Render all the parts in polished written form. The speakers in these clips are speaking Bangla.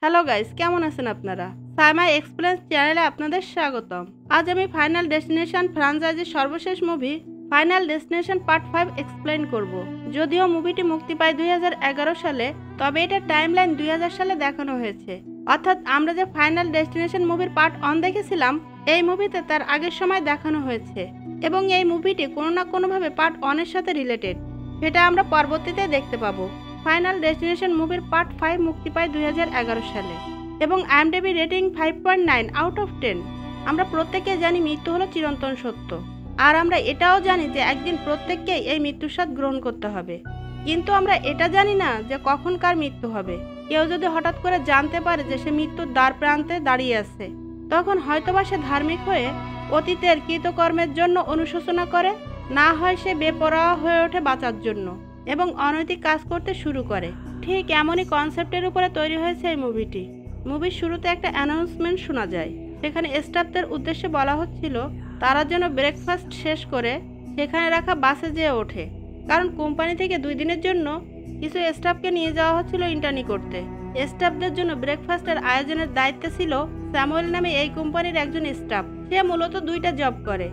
হ্যালো গাইস, কেমন আছেন আপনারা? সাইমা এক্সপ্লেন্স চ্যানেলে আপনাদের স্বাগতম। আজ আমি ফাইনাল ডেস্টিনেশন ফ্র্যাঞ্চাইজির সর্বশেষ movie final destination part 5 explain করব। যদিও মুভিটি মুক্তি পায় 2011 সালে, তবে এটা টাইমলাইন 2000 সালে দেখানো হয়েছে। অর্থাৎ আমরা যে ফাইনাল ডেস্টিনেশন মুভির পার্ট 1 দেখেছিলাম, এই মুভিতে তার আগের সময় দেখানো হয়েছে এবং এই মুভিটি কোনো না কোনোভাবে পার্ট 1 এর সাথে রিলেটেড। সেটা আমরা পরবর্তীতে দেখতে পাবো। ফাইনাল ডেস্টিনেশন মুভির পার্ট 5 মুক্তি পায় 2011 সালে এবং আইএমডিবি রেটিং 5.9 আউট অফ 10। আমরা প্রত্যেকে জানি মৃত্যু হলো চিরন্তন সত্য, আর আমরা এটাও জানি যে একদিন প্রত্যেককেই এই মৃত্যুর স্বাদ গ্রহণ করতে হবে। কিন্তু আমরা এটা জানি না যে কখন কার মৃত্যু হবে। কেউ যদি হঠাৎ করে জানতে পারে যে সে মৃত্যুর দ্বার প্রান্তে দাঁড়িয়ে আছে, তখন হয়তোবা সে ধার্মিক হয়ে অতীতের কৃতকর্মের জন্য অনুশোচনা করে, না হয় সে বেপরোয়া হয়ে ওঠে বাঁচার জন্য এবং অনৈতিক কাজ করতে শুরু করে। ঠিক এমনই কনসেপ্টের উপরে তৈরি হয়েছে এই মুভিটি। মুভির শুরুতে একটা অ্যানাউন্সমেন্ট শোনা যায়। সেখানে স্টাফদের উদ্দেশ্যে বলা হচ্ছিল তারা যেন ব্রেকফাস্ট শেষ করে সেখানে রাখা বাসে যেয়ে ওঠে, কারণ কোম্পানি থেকে 2 দিনের জন্য কিছু স্টাফকে নিয়ে যাওয়া হচ্ছিল ইন্টার্নি করতে। স্টাফদের জন্য ব্রেকফাস্টের আয়োজনের দায়িত্বে ছিল স্যামুয়েল নামে এই কোম্পানির একজন স্টাফ। সে মূলত 2টা জব করে,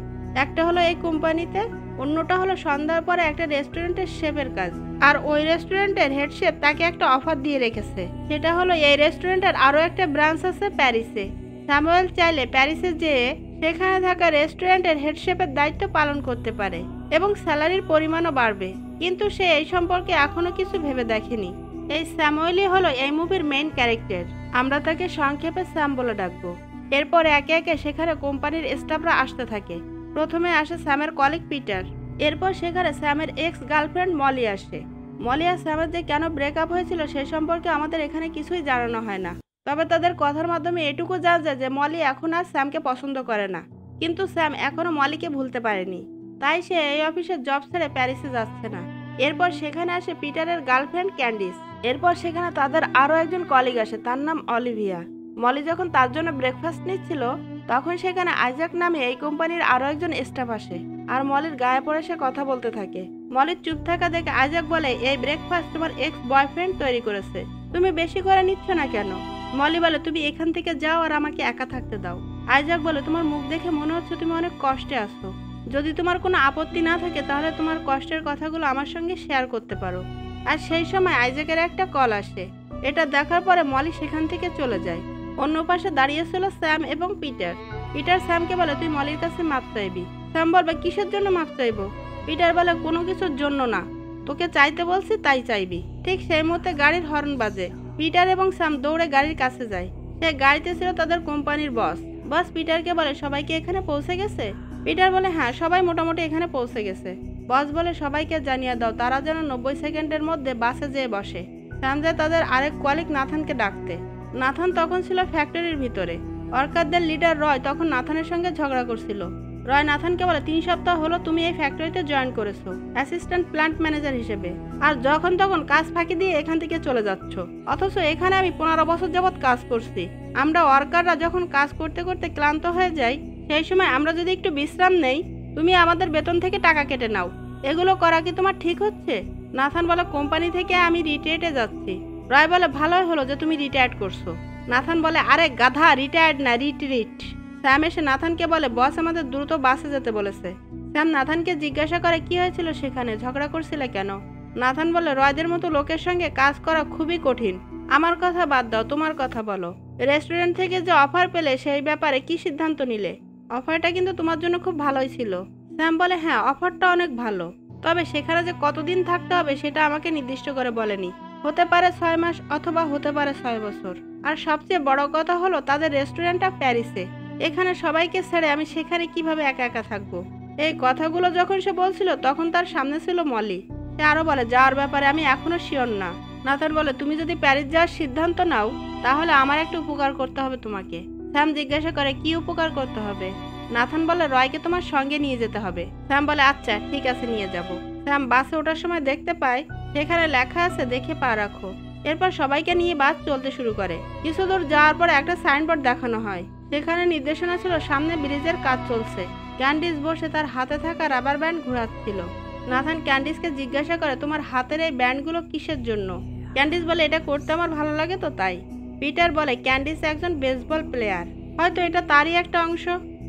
একটা হলো এই কোম্পানিতে, অন্যটা হলো সন্ধ্যার পরে একটা রেস্টুরেন্টের শেফের কাজ। আর ওই রেস্টুরেন্টের হেড শেফ তাকে একটা অফার দিয়ে রেখেছে, সেটা হলো এই রেস্টুরেন্টের আরও একটা ব্রাঞ্চ আছে প্যারিসে। স্যামুয়েল চাইলে প্যারিসে যেয়ে সেখানে থাকা রেস্টুরেন্টের হেড শেফের দায়িত্ব পালন করতে পারে এবং স্যালারির পরিমাণও বাড়বে, কিন্তু সে এই সম্পর্কে এখনো কিছু ভেবে দেখেনি। এই স্যামুয়েলই হলো এই মুভির মেইন ক্যারেক্টার। আমরা তাকে সংক্ষেপে স্যাম বলে ডাকবো। এরপর একে একে সেখানে কোম্পানির স্টাফরা আসতে থাকে। প্রথমে আসে স্যামের কলিগ পিটার। এরপর সেখানে স্যামের এক্স গার্লফ্রেন্ড মলি আসে। মলি আর স্যামের যে কেন ব্রেকআপ হয়েছিল সে সম্পর্কে আমাদের এখানে কিছুই জানানো হয় না, তবে তাদের কথার মাধ্যমে এটুকু জানা যায় যে মলি এখন আর স্যামকে পছন্দ করে না, কিন্তু স্যাম এখনো মলিকে ভুলতে পারেনি, তাই সে এই অফিসের জব ছেড়ে প্যারিসে যাচ্ছে না। এরপর সেখানে আসে পিটারের গার্লফ্রেন্ড ক্যান্ডিস। এরপর সেখানে তাদের আরও একজন কলিগ আসে, তার নাম অলিভিয়া। মলি যখন তার জন্য ব্রেকফাস্ট নিচ্ছিল, তখন সেখানে আইজাক নামে এই কোম্পানির আরও একজন স্টাফ আসে আর মলির গায়ে পড়ে সে কথা বলতে থাকে। মলির চুপ থাকা দেখে আইজাক বলে, এই ব্রেকফাস্ট তোমার এক্স বয়ফ্রেন্ড তৈরি করেছে, তুমি বেশি করে নিচ্ছ না কেন? মলি বলে, তুমি এখান থেকে যাও আর আমাকে একা থাকতে দাও। আইজাক বলে, তোমার মুখ দেখে মনে হচ্ছে তুমি অনেক কষ্টে আছো, যদি তোমার কোনো আপত্তি না থাকে তাহলে তোমার কষ্টের কথাগুলো আমার সঙ্গে শেয়ার করতে পারো। আর সেই সময় আইজাকের একটা কল আসে। এটা দেখার পরে মলি সেখান থেকে চলে যায়। অন্য পাশে দাঁড়িয়েছিল স্যাম এবং পিটার। পিটার স্যামকে বলে, তুই মলির কাছে মাপ চাইবি। স্যাম বলবে, কিসের জন্য মাপ চাইবো? পিটার বলে, কোনো কিছুর জন্য না, তোকে চাইতে বলছি তাই চাইবি। ঠিক সেই মুহূর্তে গাড়ির হর্ন বাজে। পিটার এবং স্যাম দৌড়ে গাড়ির কাছে যায়। সে গাড়িতে ছিল তাদের কোম্পানির বস। বস পিটারকে বলে, সবাইকে এখানে পৌঁছে গেছে? পিটার বলে, হ্যাঁ, সবাই মোটামুটি এখানে পৌঁছে গেছে। বস বলে, সবাইকে জানিয়ে দাও তারা যেন 90 সেকেন্ডের মধ্যে বাসে যেয়ে বসে। স্যাম যায় তাদের আরেক কলিগ নাথানকে ডাকতে। নাথান তখন ছিল ফ্যাক্টরির ভিতরে। ওয়ার্কারদের লিডার রয় তখন নাথানের সঙ্গে ঝগড়া করছিল। রয় নাথানকে বলে, 3 সপ্তাহ হলো তুমি এই ফ্যাক্টরিতে জয়েন করেছো অ্যাসিস্ট্যান্ট প্ল্যান্ট ম্যানেজার হিসেবে, আর যখন তখন কাজ ফাঁকি দিয়ে এখান থেকে চলে যাচ্ছ, অথচ এখানে আমি 15 বছর যাবৎ কাজ করছি। আমরা ওয়ার্কাররা যখন কাজ করতে করতে ক্লান্ত হয়ে যাই, সেই সময় আমরা যদি একটু বিশ্রাম নেই, তুমি আমাদের বেতন থেকে টাকা কেটে নাও। এগুলো করা কি তোমার ঠিক হচ্ছে? নাথান বলে, কোম্পানি থেকে আমি রিটায়ার্ডে যাচ্ছি। রয় বলে, ভালোই হলো যে তুমি রিটায়ার্ড করছো। নাথান বলে, আরে গাধা, রিটায়ার্ড না, রিট্রিট। স্যাম এসে নাথানকে বলে, বস আমাদের দ্রুত বাসে যেতে বলেছে। স্যাম নাথানকে জিজ্ঞাসা করে, কি হয়েছিল সেখানে, ঝগড়া করছিলে কেন? নাথান বলে, রয়দের মতো লোকের সঙ্গে কাজ করা খুবই কঠিন। আমার কথা বাদ দাও, তোমার কথা বলো। রেস্টুরেন্ট থেকে যে অফার পেলে সেই ব্যাপারে কি সিদ্ধান্ত নিলে? অফারটা কিন্তু তোমার জন্য খুব ভালোই ছিল। স্যাম বলে, হ্যাঁ, অফারটা অনেক ভালো, তবে সেখানে যে কতদিন থাকতে হবে সেটা আমাকে নির্দিষ্ট করে বলেনি। হতে পারে 6 মাস অথবা হতে পারে 6 বছর। আর সবচেয়ে বড় কথা হলো তাদের রেস্টুরেন্টটা প্যারিসে। এখানে সবাইকে ছেড়ে আমি সেখানে কিভাবে একা একা থাকবো? এই কথাগুলো যখন সে বলছিল তখন তার সামনে ছিল মলি। সে আরো বলে, যাওয়ার ব্যাপারে আমি এখনো শিওর না। নাথান বলে, তুমি যদি প্যারিস যাওয়ার সিদ্ধান্ত নাও তাহলে আমার একটা উপকার করতে হবে তোমাকে। স্যাম জিজ্ঞাসা করে, কি উপকার করতে হবে? নাথান বলে, রয়কে তোমার সঙ্গে নিয়ে যেতে হবে। স্যাম বলে, আচ্ছা ঠিক আছে, নিয়ে যাব। স্যাম বাসে ওঠার সময় দেখতে পায় সেখানে লেখা আছে, দেখে পা রাখো। এরপর সবাইকে নিয়ে বাস চলতে শুরু করে। কিছু দূর যাওয়ার পর একটা সাইনবোর্ড দেখানো হয়। সেখানে নির্দেশনা ছিল সামনে ব্রিজের কাজ চলছে। ক্যান্ডিস বসে তার হাতে থাকা রাবার ব্যান্ড ঘোরাচ্ছিল। নাথান ক্যান্ডিসকে জিজ্ঞাসা করে, তোমার হাতের এই ব্যান্ডগুলো কিসের জন্য? ক্যান্ডিস বলে, এটা করতে আমার ভালো লাগে তো তাই। পিটার বলে ক্যান্ডিস একজন বেসবল প্লেয়ার, হয়তো এটা তারই একটা অংশ।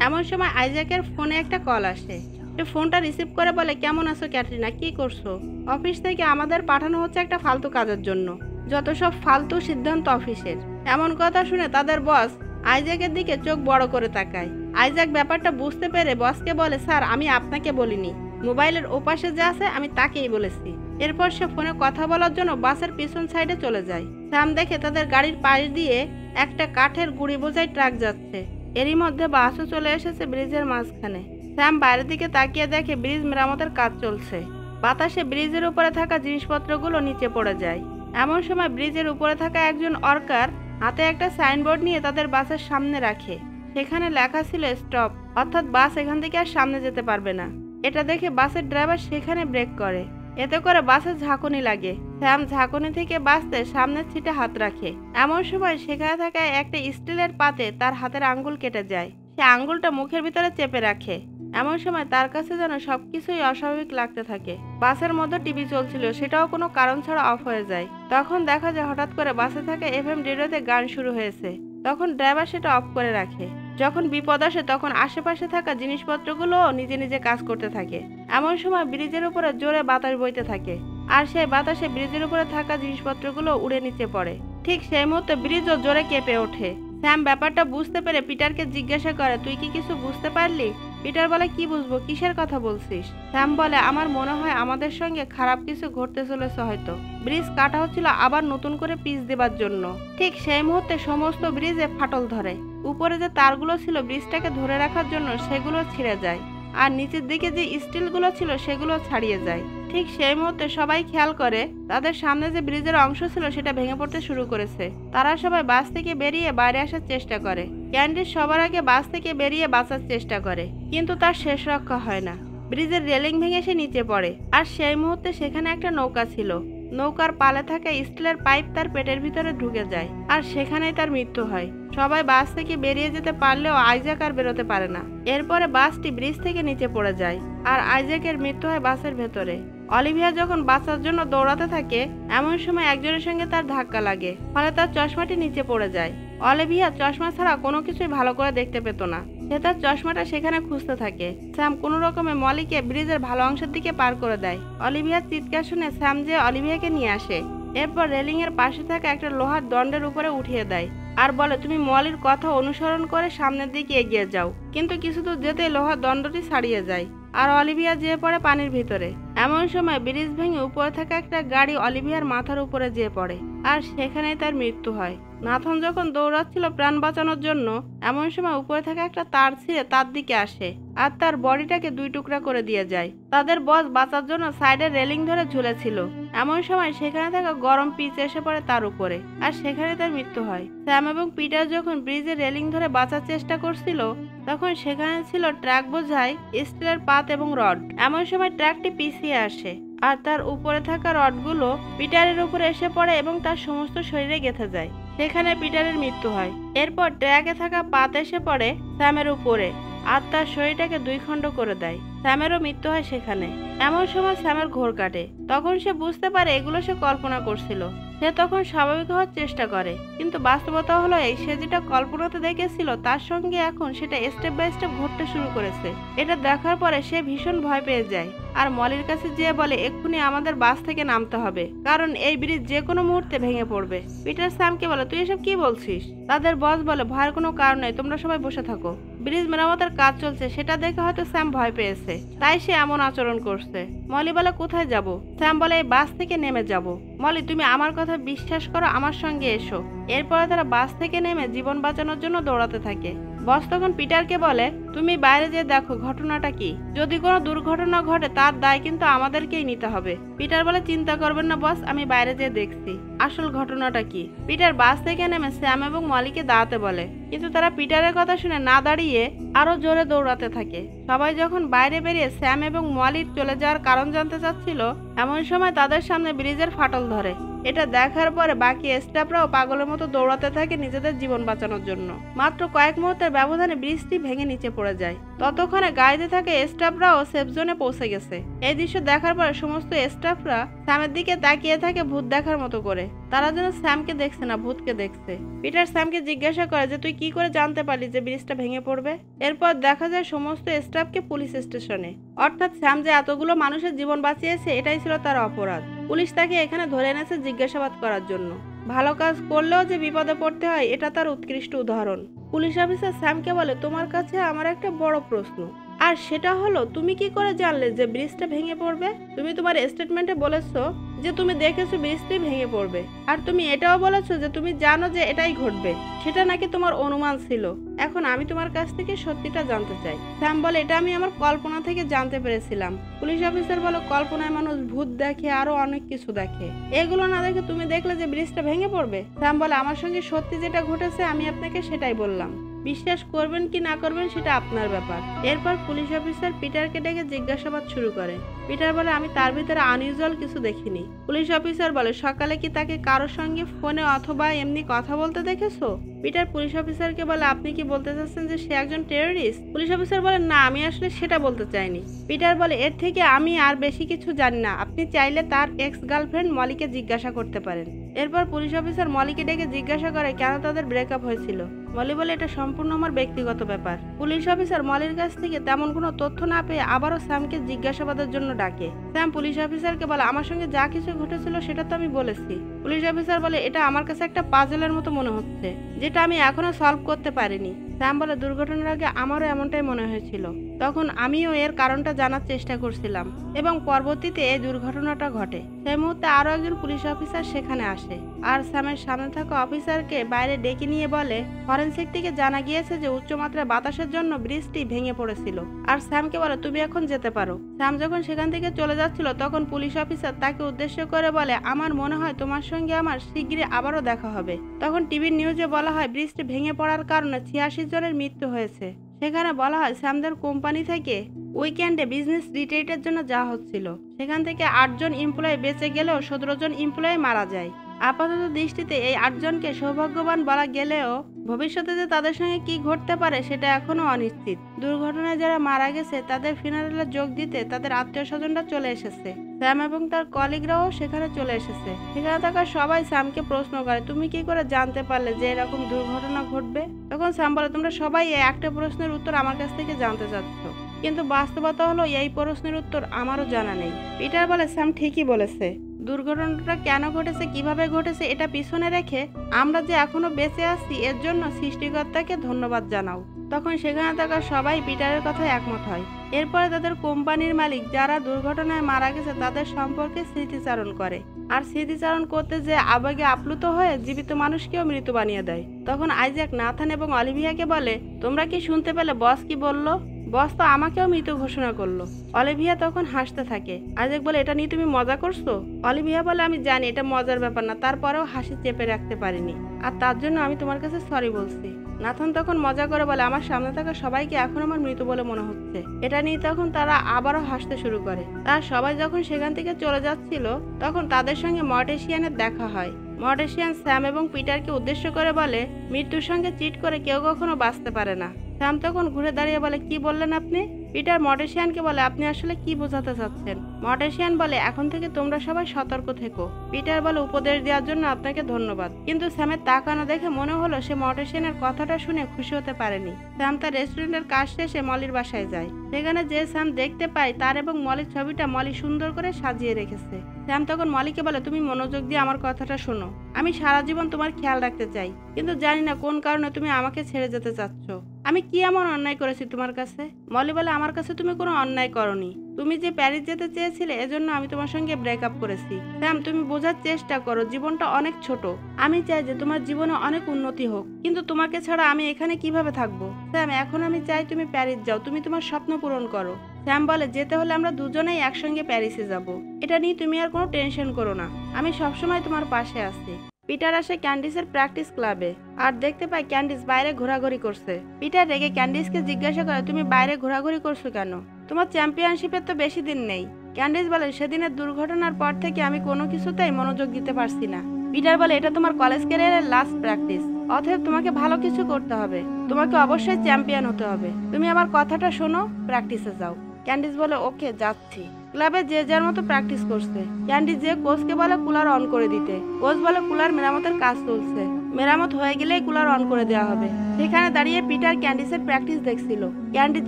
এমন সময় আইজ্যাকের ফোনে একটা কল আসে। সে ফোনটা রিসিভ করে বলে, কেমন আছো ক্যাটরিনা, কি করছো? অফিস থেকে আমাদের পাঠানো হচ্ছে একটা ফালতু কাজের জন্য, যত সব ফালতু সিদ্ধান্ত অফিসের। এমন কথা শুনে তাদের বস আইজ্যাকের দিকে চোখ বড় করে তাকায়। আইজ্যাক ব্যাপারটা বুঝতে পেরে বসকে বলে, স্যার আমি আপনাকে বলিনি, মোবাইলের ওপাশে যে আছে আমি তাকেই বলেছি। এরপর সে ফোনে কথা বলার জন্য বাসের পিছন সাইডে চলে যায়। স্যাম দেখে তাদের গাড়ির পাশ দিয়ে একটা কাঠের গুঁড়ি বোঝাই ট্রাক যাচ্ছে। এরই মধ্যে বাসও চলে এসেছে ব্রিজের মাঝখানে। স্যাম বাইরের দিকে তাকিয়ে দেখে ব্রিজ মেরামতের কাজ চলছে। বাতাসে ব্রিজের উপরে থাকা জিনিসপত্রগুলো নিচে পড়ে যায়। এমন সময় ব্রিজের উপরে থাকা একজন ওয়ার্কার হাতে একটা সাইনবোর্ড নিয়ে তাদের বাসের সামনে রাখে। সেখানে লেখা ছিল স্টপ, অর্থাৎ বাস এখান থেকে আর সামনে যেতে পারবে না। এটা দেখে বাসের ড্রাইভার সেখানে ব্রেক করে, এতে করে বাসের ঝাঁকুনি লাগে। স্যাম ঝাঁকুনি থেকে বাঁচতে সামনের সিটে হাত রাখে। এমন সময় সেখানে থাকা একটা স্টিলের পাতে তার হাতের আঙ্গুল কেটে যায়। সে আঙ্গুলটা মুখের ভিতরে চেপে রাখে। এমন সময় তার কাছে যেন সবকিছুই অস্বাভাবিক লাগতে থাকে। বাসের মধ্যে টিভি চলছিল, সেটাও কোনো কারণ ছাড়া অফ হয়ে যায়। তখন দেখা যায় হঠাৎ করে বাসে থাকা এফএম রেডিওতে গান শুরু হয়েছে। তখন ড্রাইভার সেটা অফ করে রাখে। যখন বিপদ আসে তখন আশেপাশে থাকা জিনিসপত্রগুলো নিজে নিজে কাজ করতে থাকে। এমন সময় ব্রিজের উপরে জোরে বাতাস বইতে থাকে, আর সেই বাতাসে ব্রিজের উপরে থাকা জিনিসপত্রগুলো উড়ে নিচে পড়ে। ঠিক সেই মুহূর্তে ব্রিজও জোরে কেঁপে ওঠে। স্যাম ব্যাপারটা বুঝতে পেরে পিটারকে জিজ্ঞাসা করে, তুই কি কিছু বুঝতে পারলি? পিটার বলে, কি বুঝবো, কিসের কথা বলছিস? স্যাম বলে, আমার মনে হয় আমাদের সঙ্গে খারাপ কিছু ঘটতে চলেছে হয়তো। ব্রিজ কাটা হচ্ছিল আবার নতুন করে পিচ দেবার জন্য। ঠিক সেই মুহূর্তে সমস্ত ব্রিজে ফাটল ধরে। উপরে যে তারগুলো ছিল ব্রিজটাকে ধরে রাখার জন্য সেগুলো ছিঁড়ে যায়, আর নিচের দিকে যে স্টিলগুলো ছিল সেগুলো ছাড়িয়ে যায়। ঠিক সেই মুহূর্তে সবাই খেয়াল করে তাদের সামনে যে ব্রিজের অংশ ছিল সেটা ভেঙে পড়তে শুরু করেছে। তারা সবাই বাস থেকে বেরিয়ে বাইরে আসার চেষ্টা করে। ক্যান্ডিস সবার আগে বাস থেকে বেরিয়ে বাঁচার চেষ্টা করে, কিন্তু তার শেষ রক্ষা হয় না। ব্রিজের রেলিং ভেঙে সে নিচে পড়ে, আর সেই মুহূর্তে সেখানে একটা নৌকা ছিল। নৌকার পালে থাকা স্টিলের পাইপ তার পেটের ভিতরে ঢুকে যায়, আর সেখানেই তার মৃত্যু হয়। সবাই বাস থেকে বেরিয়ে যেতে পারলেও আইজ্যাক আর বেরোতে পারে না। এরপরে বাসটি ব্রিজ থেকে নিচে পড়ে যায়, আর আইজ্যাকের মৃত্যু হয় বাসের ভেতরে। অলিভিয়া যখন বাঁচার জন্য দৌড়াতে থাকে, এমন সময় একজনের সঙ্গে তার ধাক্কা লাগে, ফলে তার চশমাটি নিচে পড়ে যায়। অলিভিয়া চশমা ছাড়া কোনো কিছুই ভালো করে দেখতে পেত না। সে তার চশমাটা সেখানে খুঁজতে থাকে। স্যাম কোনো রকমে মলিকে ব্রিজের ভালো অংশের দিকে পার করে দেয়। অলিভিয়ার চিৎকার শুনে স্যাম যে অলিভিয়াকে নিয়ে আসে। এরপর রেলিং এর পাশে থাকা একটা লোহার দণ্ডের উপরে উঠিয়ে দেয়, আর বলে, তুমি মলির কথা অনুসরণ করে সামনের দিকে এগিয়ে যাও। কিন্তু কিছু দূর যেতেই লোহার দণ্ডটি ছাড়িয়ে যায়, আর অলিভিয়া যেয়ে পড়ে পানির ভিতরে। এমন সময় ব্রিজ ভেঙে উপরে থাকা একটা গাড়ি অলিভিয়ার মাথার উপরে যেয়ে পড়ে, আর সেখানেই তার মৃত্যু হয়। নাথন যখন দৌড়াচ্ছিল প্রাণ বাঁচানোর জন্য, এমন সময় উপরে থাকা একটা তার ছিঁড়ে তার দিকে আসে, আর তার বডিটাকে দুই টুকরা করে দিয়ে যায়। তাদের বস বাঁচার জন্য সাইডে রেলিং ধরে ঝুলেছিল। এমন সময় সেখানে থাকা গরম পিচ এসে পড়ে তার উপরে, আর সেখানে তার মৃত্যু হয়। স্যাম এবং পিটার যখন ব্রিজের রেলিং ধরে বাঁচার চেষ্টা করছিল, তখন সেখানে ছিল ট্রাক বোঝাই স্টিলের পাত এবং রড। এমন সময় ট্রাকটি পিছিয়ে আসে, আর তার উপরে থাকা রডগুলো পিটারের উপরে এসে পড়ে এবং তার সমস্ত শরীরে গেঁথে যায়। সেখানে পিটারের মৃত্যু হয়। এরপর ট্রাকে থাকা পাত এসে পড়ে স্যামের উপরে, আর তার শরীরটাকে দুই খণ্ড করে দেয়। স্যামেরও মৃত্যু হয় সেখানে। এমন সময় স্যামের ঘোর কাটে। তখন সে বুঝতে পারে এগুলো সে কল্পনা করছিল। সে তখন স্বাভাবিক হওয়ার চেষ্টা করে, কিন্তু বাস্তবতা হলো এই, সে যেটা কল্পনাতে দেখেছিল তার সঙ্গে এখন সেটা স্টেপ বাই স্টেপ ঘটতে শুরু করেছে। এটা দেখার পরে সে ভীষণ ভয় পেয়ে যায়, আর মলির কাছে যেয়ে বলে, এক্ষুনি আমাদের বাস থেকে নামতে হবে, কারণ এই ব্রিজ যে কোনো মুহূর্তে ভেঙে পড়বে। পিটার স্যামকে বলে, তুই এসব কি বলছিস? তাদের বস বলে, ভয়ের কোনো কারণ নেই, তোমরা সবাই বসে থাকো। ব্রিজ মেরামতের কাজ চলছে, সেটা দেখে হয়তো স্যাম ভয় পেয়েছে, তাই সে এমন আচরণ করছে। মলি বলে, কোথায় যাব? স্যাম বলে, এই বাস থেকে নেমে যাব। মলি, তুমি আমার কথা বিশ্বাস করো, আমার সঙ্গে এসো। এরপরে তারা বাস থেকে নেমে জীবন বাঁচানোর জন্য দৌড়াতে থাকে। বস তখন পিটারকে বলে, তুমি বাইরে যেয়ে দেখো ঘটনাটা কি। যদি কোনো দুর্ঘটনা ঘটে তার দায় কিন্তু আমাদেরকেই নিতে হবে। পিটার বলে, চিন্তা করবেন না বস, আমি বাইরে যেয়ে দেখছি আসল ঘটনাটা কি। পিটার বাস থেকে নেমে স্যাম এবং মলিকে দাঁড়াতে বলে, কিন্তু তারা পিটারের কথা শুনে না দাঁড়িয়ে আরো জোরে দৌড়াতে থাকে। সবাই যখন বাইরে বেরিয়ে স্যাম এবং মলির চলে যাওয়ার কারণ জানতে চাচ্ছিল, এমন সময় তাদের সামনে ব্রিজের ফাটল ধরে। এটা দেখার পরে বাকি স্টাফরাও পাগলের মতো দৌড়াতে থাকে নিজেদের জীবন বাঁচানোর জন্য। মাত্র কয়েক মুহূর্তের ব্যবধানে ব্রিজটি ভেঙে নিচে পড়ে যায়। ততক্ষণে গাড়িতে থাকে স্টাফরাও সেফ জোনে পৌঁছে গেছে। এই দৃশ্য দেখার পরে সমস্ত স্টাফরা স্যামের দিকে তাকিয়ে থাকে ভূত দেখার মতো করে। তারা যেন স্যামকে দেখছে না, ভূতকে দেখছে। পিটার স্যামকে জিজ্ঞাসা করে যে তুই কি করে জানতে পারলি যে ব্রিজটা ভেঙে পড়বে। এরপর দেখা যায় সমস্ত স্টাফকে পুলিশ স্টেশনে, অর্থাৎ স্যাম যে এতগুলো মানুষের জীবন বাঁচিয়েছে এটাই ছিল তার অপরাধ। পুলিশ তাকে এখানে ধরে এনেছে জিজ্ঞাসাবাদ করার জন্য। ভালো কাজ করলেও যে বিপদে পড়তে হয় এটা তার উৎকৃষ্ট উদাহরণ। পুলিশ অফিসার স্যামকে বলে তোমার কাছে আমার একটা বড় প্রশ্ন, আর সেটা হলো তুমি কি করে জানলে যে ব্রিজটা ভেঙে পড়বে? তুমি তোমার স্টেটমেন্টে বলেছো যে তুমি দেখেছো ব্রিজটি ভেঙে পড়বে, আর তুমি এটাও বলেছো যে তুমি জানো যে এটাই ঘটবে, সেটা নাকি তোমার অনুমান ছিল। এখন আমি তোমার কাছ থেকে সত্যিটা জানতে চাই। স্যাম বলে এটা আমি আমার কল্পনা থেকে জানতে পেরেছিলাম। পুলিশ অফিসার বলে কল্পনায় মানুষ ভূত দেখে, আরো অনেক কিছু দেখে, এগুলো না দেখে তুমি দেখলে যে ব্রিজটা ভেঙে পড়বে? স্যাম বলে আমার সঙ্গে সত্যি যেটা ঘটেছে আমি আপনাকে সেটাই বললাম, বিশ্বাস করবেন কি না করবেন সেটা আপনার ব্যাপার। এরপর পুলিশ অফিসার পিটারকে ডেকে জিজ্ঞাসাবাদ শুরু করে। পিটার বলে আমি তার ভিতরে আনইউজুয়াল কিছু দেখিনি। পুলিশ অফিসার বলে সকালে কি তাকে কারোর সঙ্গে ফোনে অথবা এমনি কথা বলতে দেখেছো? পিটার পুলিশ অফিসারকে বলে আপনি কি বলতে চাচ্ছেন যে সে একজন টেররিস্ট? পুলিশ অফিসার বলে না, আমি আসলে সেটা বলতে চাইনি। পিটার বলে এর থেকে আমি আর বেশি কিছু জানি না, আপনি চাইলে তার এক্স গার্লফ্রেন্ড মলিকে জিজ্ঞাসা করতে পারেন। এরপর পুলিশ অফিসার মলিকে ডেকে জিজ্ঞাসা করে কেন তাদের ব্রেকআপ হয়েছিল। মলি বলে এটা সম্পূর্ণ আমার ব্যক্তিগত ব্যাপার। পুলিশ অফিসার মলির কাছ থেকে তেমন কোনো তথ্য না পেয়ে আবারও স্যামকে জিজ্ঞাসাবাদের জন্য ডাকে। স্যাম পুলিশ অফিসারকে বলে আমার সঙ্গে যা কিছু ঘটেছিল সেটা তো আমি বলেছি। পুলিশ অফিসার বলে এটা আমার কাছে একটা পাজলের মতো মনে হচ্ছে, যেটা আমি এখনো সলভ করতে পারিনি। স্যাম বলে দুর্ঘটনার আগে আমারও এমনটাই মনে হয়েছিল, তখন আমিও এর কারণটা জানার চেষ্টা করছিলাম এবং পরবর্তীতে এই দুর্ঘটনাটা ঘটে। সেই মুহূর্তে আরো একজন পুলিশ অফিসার সেখানে আসে আর স্যামের সামনে থাকা অফিসারকে বাইরে ডেকে নিয়ে বলে ফরেনসিক থেকে জানা গিয়েছে যে উচ্চমাত্রায় বাতাসের জন্য ব্রিজটি ভেঙে পড়েছিল। আর স্যামকে বলে তুমি এখন যেতে পারো। স্যাম যখন সেখান থেকে চলে যাচ্ছিল তখন পুলিশ অফিসার তাকে উদ্দেশ্য করে বলে আমার মনে হয় তোমার সঙ্গে আমার শিগগিরই আবারও দেখা হবে। তখন টিভির নিউজে বলা হয় ব্রিজটি ভেঙে পড়ার কারণে 86 জনের মৃত্যু হয়েছে। সেখানে বলা হয় স্যামদের কোম্পানি থেকে উইকেন্ডে বিজনেস রিট্রিটের জন্য যাওয়া হচ্ছিল, সেখান থেকে 8 জন এমপ্লয়ি বেঁচে গেলেও 17 জন এমপ্লয়ি মারা যায়। আপাতত দৃষ্টিতে এই 8 জনকে সৌভাগ্যবান বলা গেলেও ভবিষ্যতে যে তাদের সঙ্গে কি ঘটতে পারে সেটা এখনো অনিশ্চিত। দুর্ঘটনায় যারা মারা গেছে তাদের ফিনারেলে যোগ দিতে তাদের আত্মীয় স্বজনরা চলে এসেছে। স্যাম এবং তার কলিগরাও সেখানে চলে এসেছে। সেখানে থাকা সবাই স্যামকে প্রশ্ন করে তুমি কি করে জানতে পারলে যে এরকম দুর্ঘটনা ঘটবে? তখন স্যাম বলে তোমরা সবাই এই একটা প্রশ্নের উত্তর আমার কাছ থেকে জানতে চাচ্ছ, কিন্তু বাস্তবতা হলো এই প্রশ্নের উত্তর আমারও জানা নেই। পিটার বলে স্যাম ঠিকই বলেছে, দুর্ঘটনাটা কেন ঘটেছে, কিভাবে ঘটেছে এটা পিছনে রেখে আমরা যে এখনো বেঁচে আছি এর জন্য সৃষ্টিকর্তাকে ধন্যবাদ জানাও। তখন সেখানে থাকা সবাই পিটারের কথায় একমত হয়। এরপরে তাদের কোম্পানির মালিক যারা দুর্ঘটনায় মারা গেছে তাদের সম্পর্কে স্মৃতিচারণ করে, আর স্মৃতিচারণ করতে যে আবেগে আপ্লুত হয়ে জীবিত মানুষকেও মৃত বানিয়ে দেয়। তখন আইজ্যাক নাথান এবং অলিভিয়াকে বলে তোমরা কি শুনতে পেলে বস কি বলল? বস তো আমাকেও মৃত ঘোষণা করলো। অলিভিয়া তখন হাসতে থাকে। আইজ্যাক বলে এটা নিয়ে তুমি মজা করছো? অলিভিয়া বলে আমি জানি এটা মজার ব্যাপার না, তারপরেও হাসি চেপে রাখতে পারিনি, আর তার জন্য আমি তোমার কাছে সরি বলছি। নাথান তখন মজা করে বলে আমার সামনে থাকা সবাইকে এখন আমার মৃত বলে মনে হচ্ছে। এটা নিয়ে তখন তারা আবারও হাসতে শুরু করে। তার সবাই যখন সেখান থেকে চলে যাচ্ছিল তখন তাদের সঙ্গে মর্টেশিয়ানের দেখা হয়। মর্টেশিয়ান স্যাম এবং পিটারকে উদ্দেশ্য করে বলে মৃত্যুর সঙ্গে চিট করে কেউ কখনো বাঁচতে পারে না। স্যাম তখন ঘুরে দাঁড়িয়ে বলে কি বললেন আপনি? পিটার মর্টেশিয়ানকে বলে আপনি আসলে কি বোঝাতে চাচ্ছেন? মর্টেশিয়ান বলে এখন থেকে তোমরা সবাই সতর্ক থেকো। পিটার বলে উপদেশ দেওয়ার জন্য আপনাকে ধন্যবাদ। কিন্তু স্যামের তাকানো দেখে মনে হলো সে মর্টেশিয়ানের কথাটা শুনে খুশি হতে পারেনি। স্যাম তার রেস্টুরেন্টের কাজ শেষে মলির বাসায় যায়। সেখানে যে স্যাম দেখতে পায় তার এবং মলির ছবিটা মলি সুন্দর করে সাজিয়ে রেখেছে। স্যাম তখন মলিকে বলে তুমি মনোযোগ দিয়ে আমার কথাটা শোনো, আমি সারা জীবন তোমার খেয়াল রাখতে চাই, কিন্তু জানি না কোন কারণে তুমি আমাকে ছেড়ে যেতে চাচ্ছ। আমি কি এমন অন্যায় করেছি তোমার কাছে? মলি বলে আমার কাছে তুমি কোনো অন্যায় করনি, তুমি যে প্যারিস যেতে চেয়েছিলে এজন্য আমি তোমার সঙ্গে ব্রেকআপ করেছি। স্যাম তুমি বোঝার চেষ্টা করো, জীবনটা অনেক ছোট। আমি চাই যে তোমার জীবনে অনেক উন্নতি হোক, কিন্তু তোমাকে ছাড়া আমি এখানে কিভাবে থাকবো? স্যাম এখন আমি চাই তুমি প্যারিস যাও, তুমি তোমার স্বপ্ন পূরণ করো। স্যাম বলে যেতে হলে আমরা দুজনেই একসঙ্গে প্যারিসে যাব, এটা নিয়ে তুমি আর কোনো টেনশন করো না, আমি সবসময় তোমার পাশে আছি। পিটার আসে ক্যান্ডিসের প্র্যাকটিস ক্লাবে আর দেখতে পায় ক্যান্ডিস বাইরে ঘোরাঘুরি করছে। পিটার রেগে ক্যান্ডিসকে জিজ্ঞাসা করে তুমি বাইরে ঘোরাঘুরি করছো কেন? তোমার চ্যাম্পিয়নশিপের তো বেশি দিন নেই। ক্যান্ডিস বলে সেদিনের দুর্ঘটনার পর থেকে আমি কোনো কিছুতেই মনোযোগ দিতে পারছি না। পিটার বলে এটা তোমার কলেজ ক্যারিয়ারের লাস্ট প্র্যাকটিস, অতএব তোমাকে ভালো কিছু করতে হবে, তোমাকে অবশ্যই চ্যাম্পিয়ন হতে হবে। তুমি আমার কথাটা শোনো, প্র্যাকটিসে যাও। ক্যান্ডিস বলে ওকে যাচ্ছি। ক্লাবে যে যার মতো প্র্যাকটিস করছে। ক্যান্ডি যে কোচকে বলে কুলার অন করে দিতে। কোচ বলে কুলার মেরামতের কাজ চলছে, মেরামত হয়ে গেলেই কুলার অন করে দেওয়া হবে। সেখানে দাঁড়িয়ে পিটার ক্যান্ডিসের প্র্যাকটিস দেখছিল। ক্যান্ডিস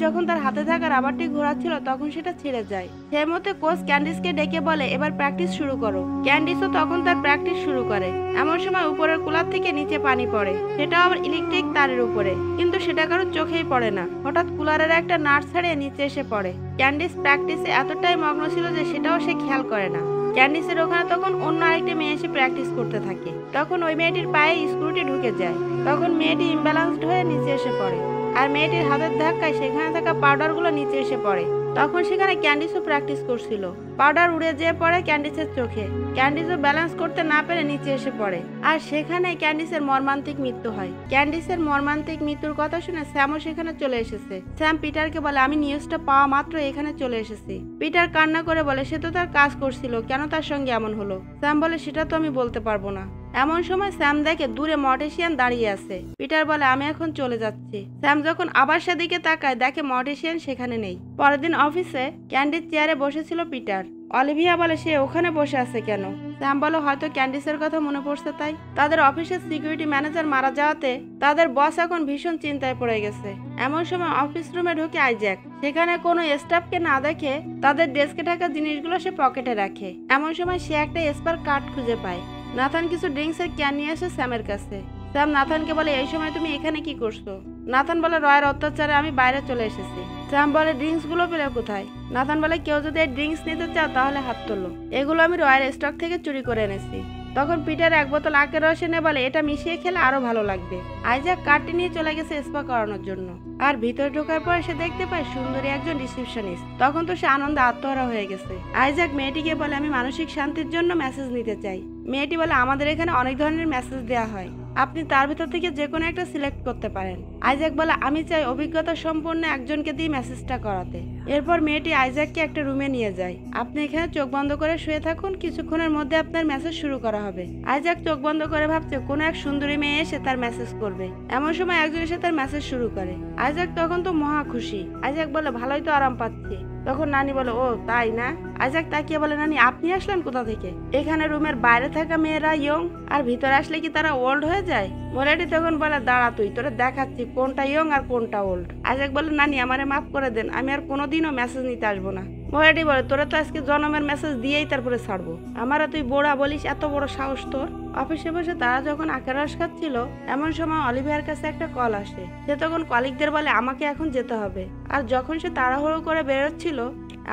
যখন তার হাতে থাকা রাবারটি ঘোরাচ্ছিল তখন সেটা ছিঁড়ে যায়। সেই মতে কোচ ক্যান্ডিসকে ডেকে বলে এবার প্র্যাকটিস শুরু করো। ক্যান্ডিসও তখন তার প্র্যাকটিস শুরু করে। এমন সময় উপরের কুলার থেকে নিচে পানি পড়ে, সেটাও আবার ইলেকট্রিক তারের উপরে, কিন্তু সেটা কারো চোখেই পড়ে না। হঠাৎ কুলারের একটা নাট ছাড়িয়ে নিচে এসে পড়ে। ক্যান্ডিস প্র্যাকটিসে এতটাই মগ্ন ছিল যে সেটাও সে খেয়াল করে না। ক্যান্ডিসের ওখানে তখন অন্য আরেকটি মেয়ে এসে প্র্যাকটিস করতে থাকে। তখন ওই মেয়েটির পায়ে স্ক্রুটি ঢুকে যায়। তখন মেয়েটি ইমব্যালেন্সড হয়ে নিচে এসে পড়ে, আর মেয়েটির হাতের ধাক্কায় সেখানে থাকা পাউডারগুলো নিচে এসে পড়ে। তখন সেখানে ক্যান্ডিসও প্র্যাকটিস করছিল। পাউডার উড়ে যেয়ে পড়ে ক্যান্ডিসের চোখে। ক্যান্ডিসও ব্যালেন্স করতে না পেরে নিচে এসে পড়ে, আর সেখানে ক্যান্ডিসের মর্মান্তিক মৃত্যু হয়। ক্যান্ডিসের মর্মান্তিক মৃত্যুর কথা শুনে স্যামও সেখানে চলে এসেছে। স্যাম পিটারকে বলে আমি নিউজটা পাওয়া মাত্র এখানে চলে এসেছি। পিটার কান্না করে বলে সে তো তার কাজ করছিল, কেন তার সঙ্গে এমন হলো? স্যাম বলে সেটা তো আমি বলতে পারবো না। এমন সময় স্যাম দেখে দূরে মর্টেশিয়ান দাঁড়িয়ে আছে। পিটার বলে আমি এখন চলে যাচ্ছি। স্যাম যখন আবার সেদিকে তাকায় দেখে মর্টেশিয়ান সেখানে নেই। পরের দিন অফিসে ক্যান্ডির চেয়ারে বসেছিল পিটার। অলিভিয়া বলে সে ওখানে বসে আছে কেন? স্যাম বলে হয়তো ক্যান্ডিসের কথা মনে পড়ছে তাই। তাদের অফিসের সিকিউরিটি ম্যানেজার মারা যাওয়াতে তাদের বস এখন ভীষণ চিন্তায় পড়ে গেছে। এমন সময় অফিস রুমে ঢুকে আইজ্যাক। সেখানে কোনো স্টাফকে না দেখে তাদের ডেস্কে থাকা জিনিসগুলো সে পকেটে রাখে। এমন সময় সে একটা স্পার কার্ড খুঁজে পায়। নাথান কিছু ড্রিঙ্কসের ক্যান নিয়ে আসে স্যামের কাছে। স্যাম নাথানকে বলে এই সময় তুমি এখানে কি করছো? নাথান বলে রয়ের অত্যাচারে আমি বাইরে চলে এসেছি। স্যাম বলে ড্রিঙ্কস গুলো পেলে কোথায়? নাথান বলে কেউ যদি এই ড্রিঙ্কস নিতে চাও তাহলে হাত তোলো, এগুলো আমি রয়ের স্টক থেকে চুরি করে এনেছি। তখন পিটার এক বোতল আখের রস এনে বলে এটা মিশিয়ে খেলে আরো ভালো লাগবে। আইজ্যাক কার্ডটি নিয়ে চলে গেছে স্পা করানোর জন্য, আর ভিতরে ঢোকার পর সে দেখতে পায় সুন্দরী একজন রিসেপশনিস্ট। তখন তো সে আনন্দে আত্মহারা হয়ে গেছে। আইজ্যাক মেয়েটিকে বলে আমি মানসিক শান্তির জন্য মেসেজ নিতে চাই। মেয়েটি বলে আমাদের এখানে অনেক ধরনের মেসেজ দেওয়া হয়, আপনি তার ভিতর থেকে যে কোনো একটা সিলেক্ট করতে পারেন। আইজ্যাক বলে আমি চাই অভিজ্ঞতা সম্পন্ন একজনকে দিয়ে মেসেজটা করাতে। এরপর মেয়েটি আইজ্যাককে একটা রুমে নিয়ে যায়। আপনি এখানে চোখ বন্ধ করে শুয়ে থাকুন, কিছুক্ষণের মধ্যে আপনার মেসেজ শুরু করা হবে। আইজ্যাক চোখ বন্ধ করে ভাবছে কোনো এক সুন্দরী মেয়ে এসে তার মেসেজ করবে। এমন সময় একজন এসে তার মেসেজ শুরু করে। আইজ্যাক তখন তো মহা খুশি। আইজ্যাক বলে ভালোই তো আরাম পাচ্ছি। তখন নানি বলে ও তাই না? আইজ্যাক তাকিয়ে বলে নানি আপনি আসলেন কোথা থেকে? এখানে রুমের বাইরে থাকা মেয়েরা ইয়ং, আর ভিতরে আসলে কি তারা ওল্ড হয়ে যায়? মোরাটি তখন বলে দাঁড়া তুই, তোরা দেখাচ্ছি কোনটা ইয়ং আর কোনটা ওল্ড। আইজ্যাক বলে নানি আমারে মাফ করে দেন, আমি আর কোনোদিনও মেসেজ নিতে আসবো না। মোরাটি বলে তোরা তো আজকে জন্মের মেসেজ দিয়েই তারপরে ছাড়বো, আমারা তুই বোড়া বলিস, এত বড় সাহস তোর? অফিসে বসে তারা যখন আখের রস খাচ্ছিল এমন সময় অলিভিয়ার কাছে একটা কল আসে। সে তখন কলিগদের বলে আমাকে এখন যেতে হবে। আর যখন সে তাড়াহুড়ো করে বেরোচ্ছিল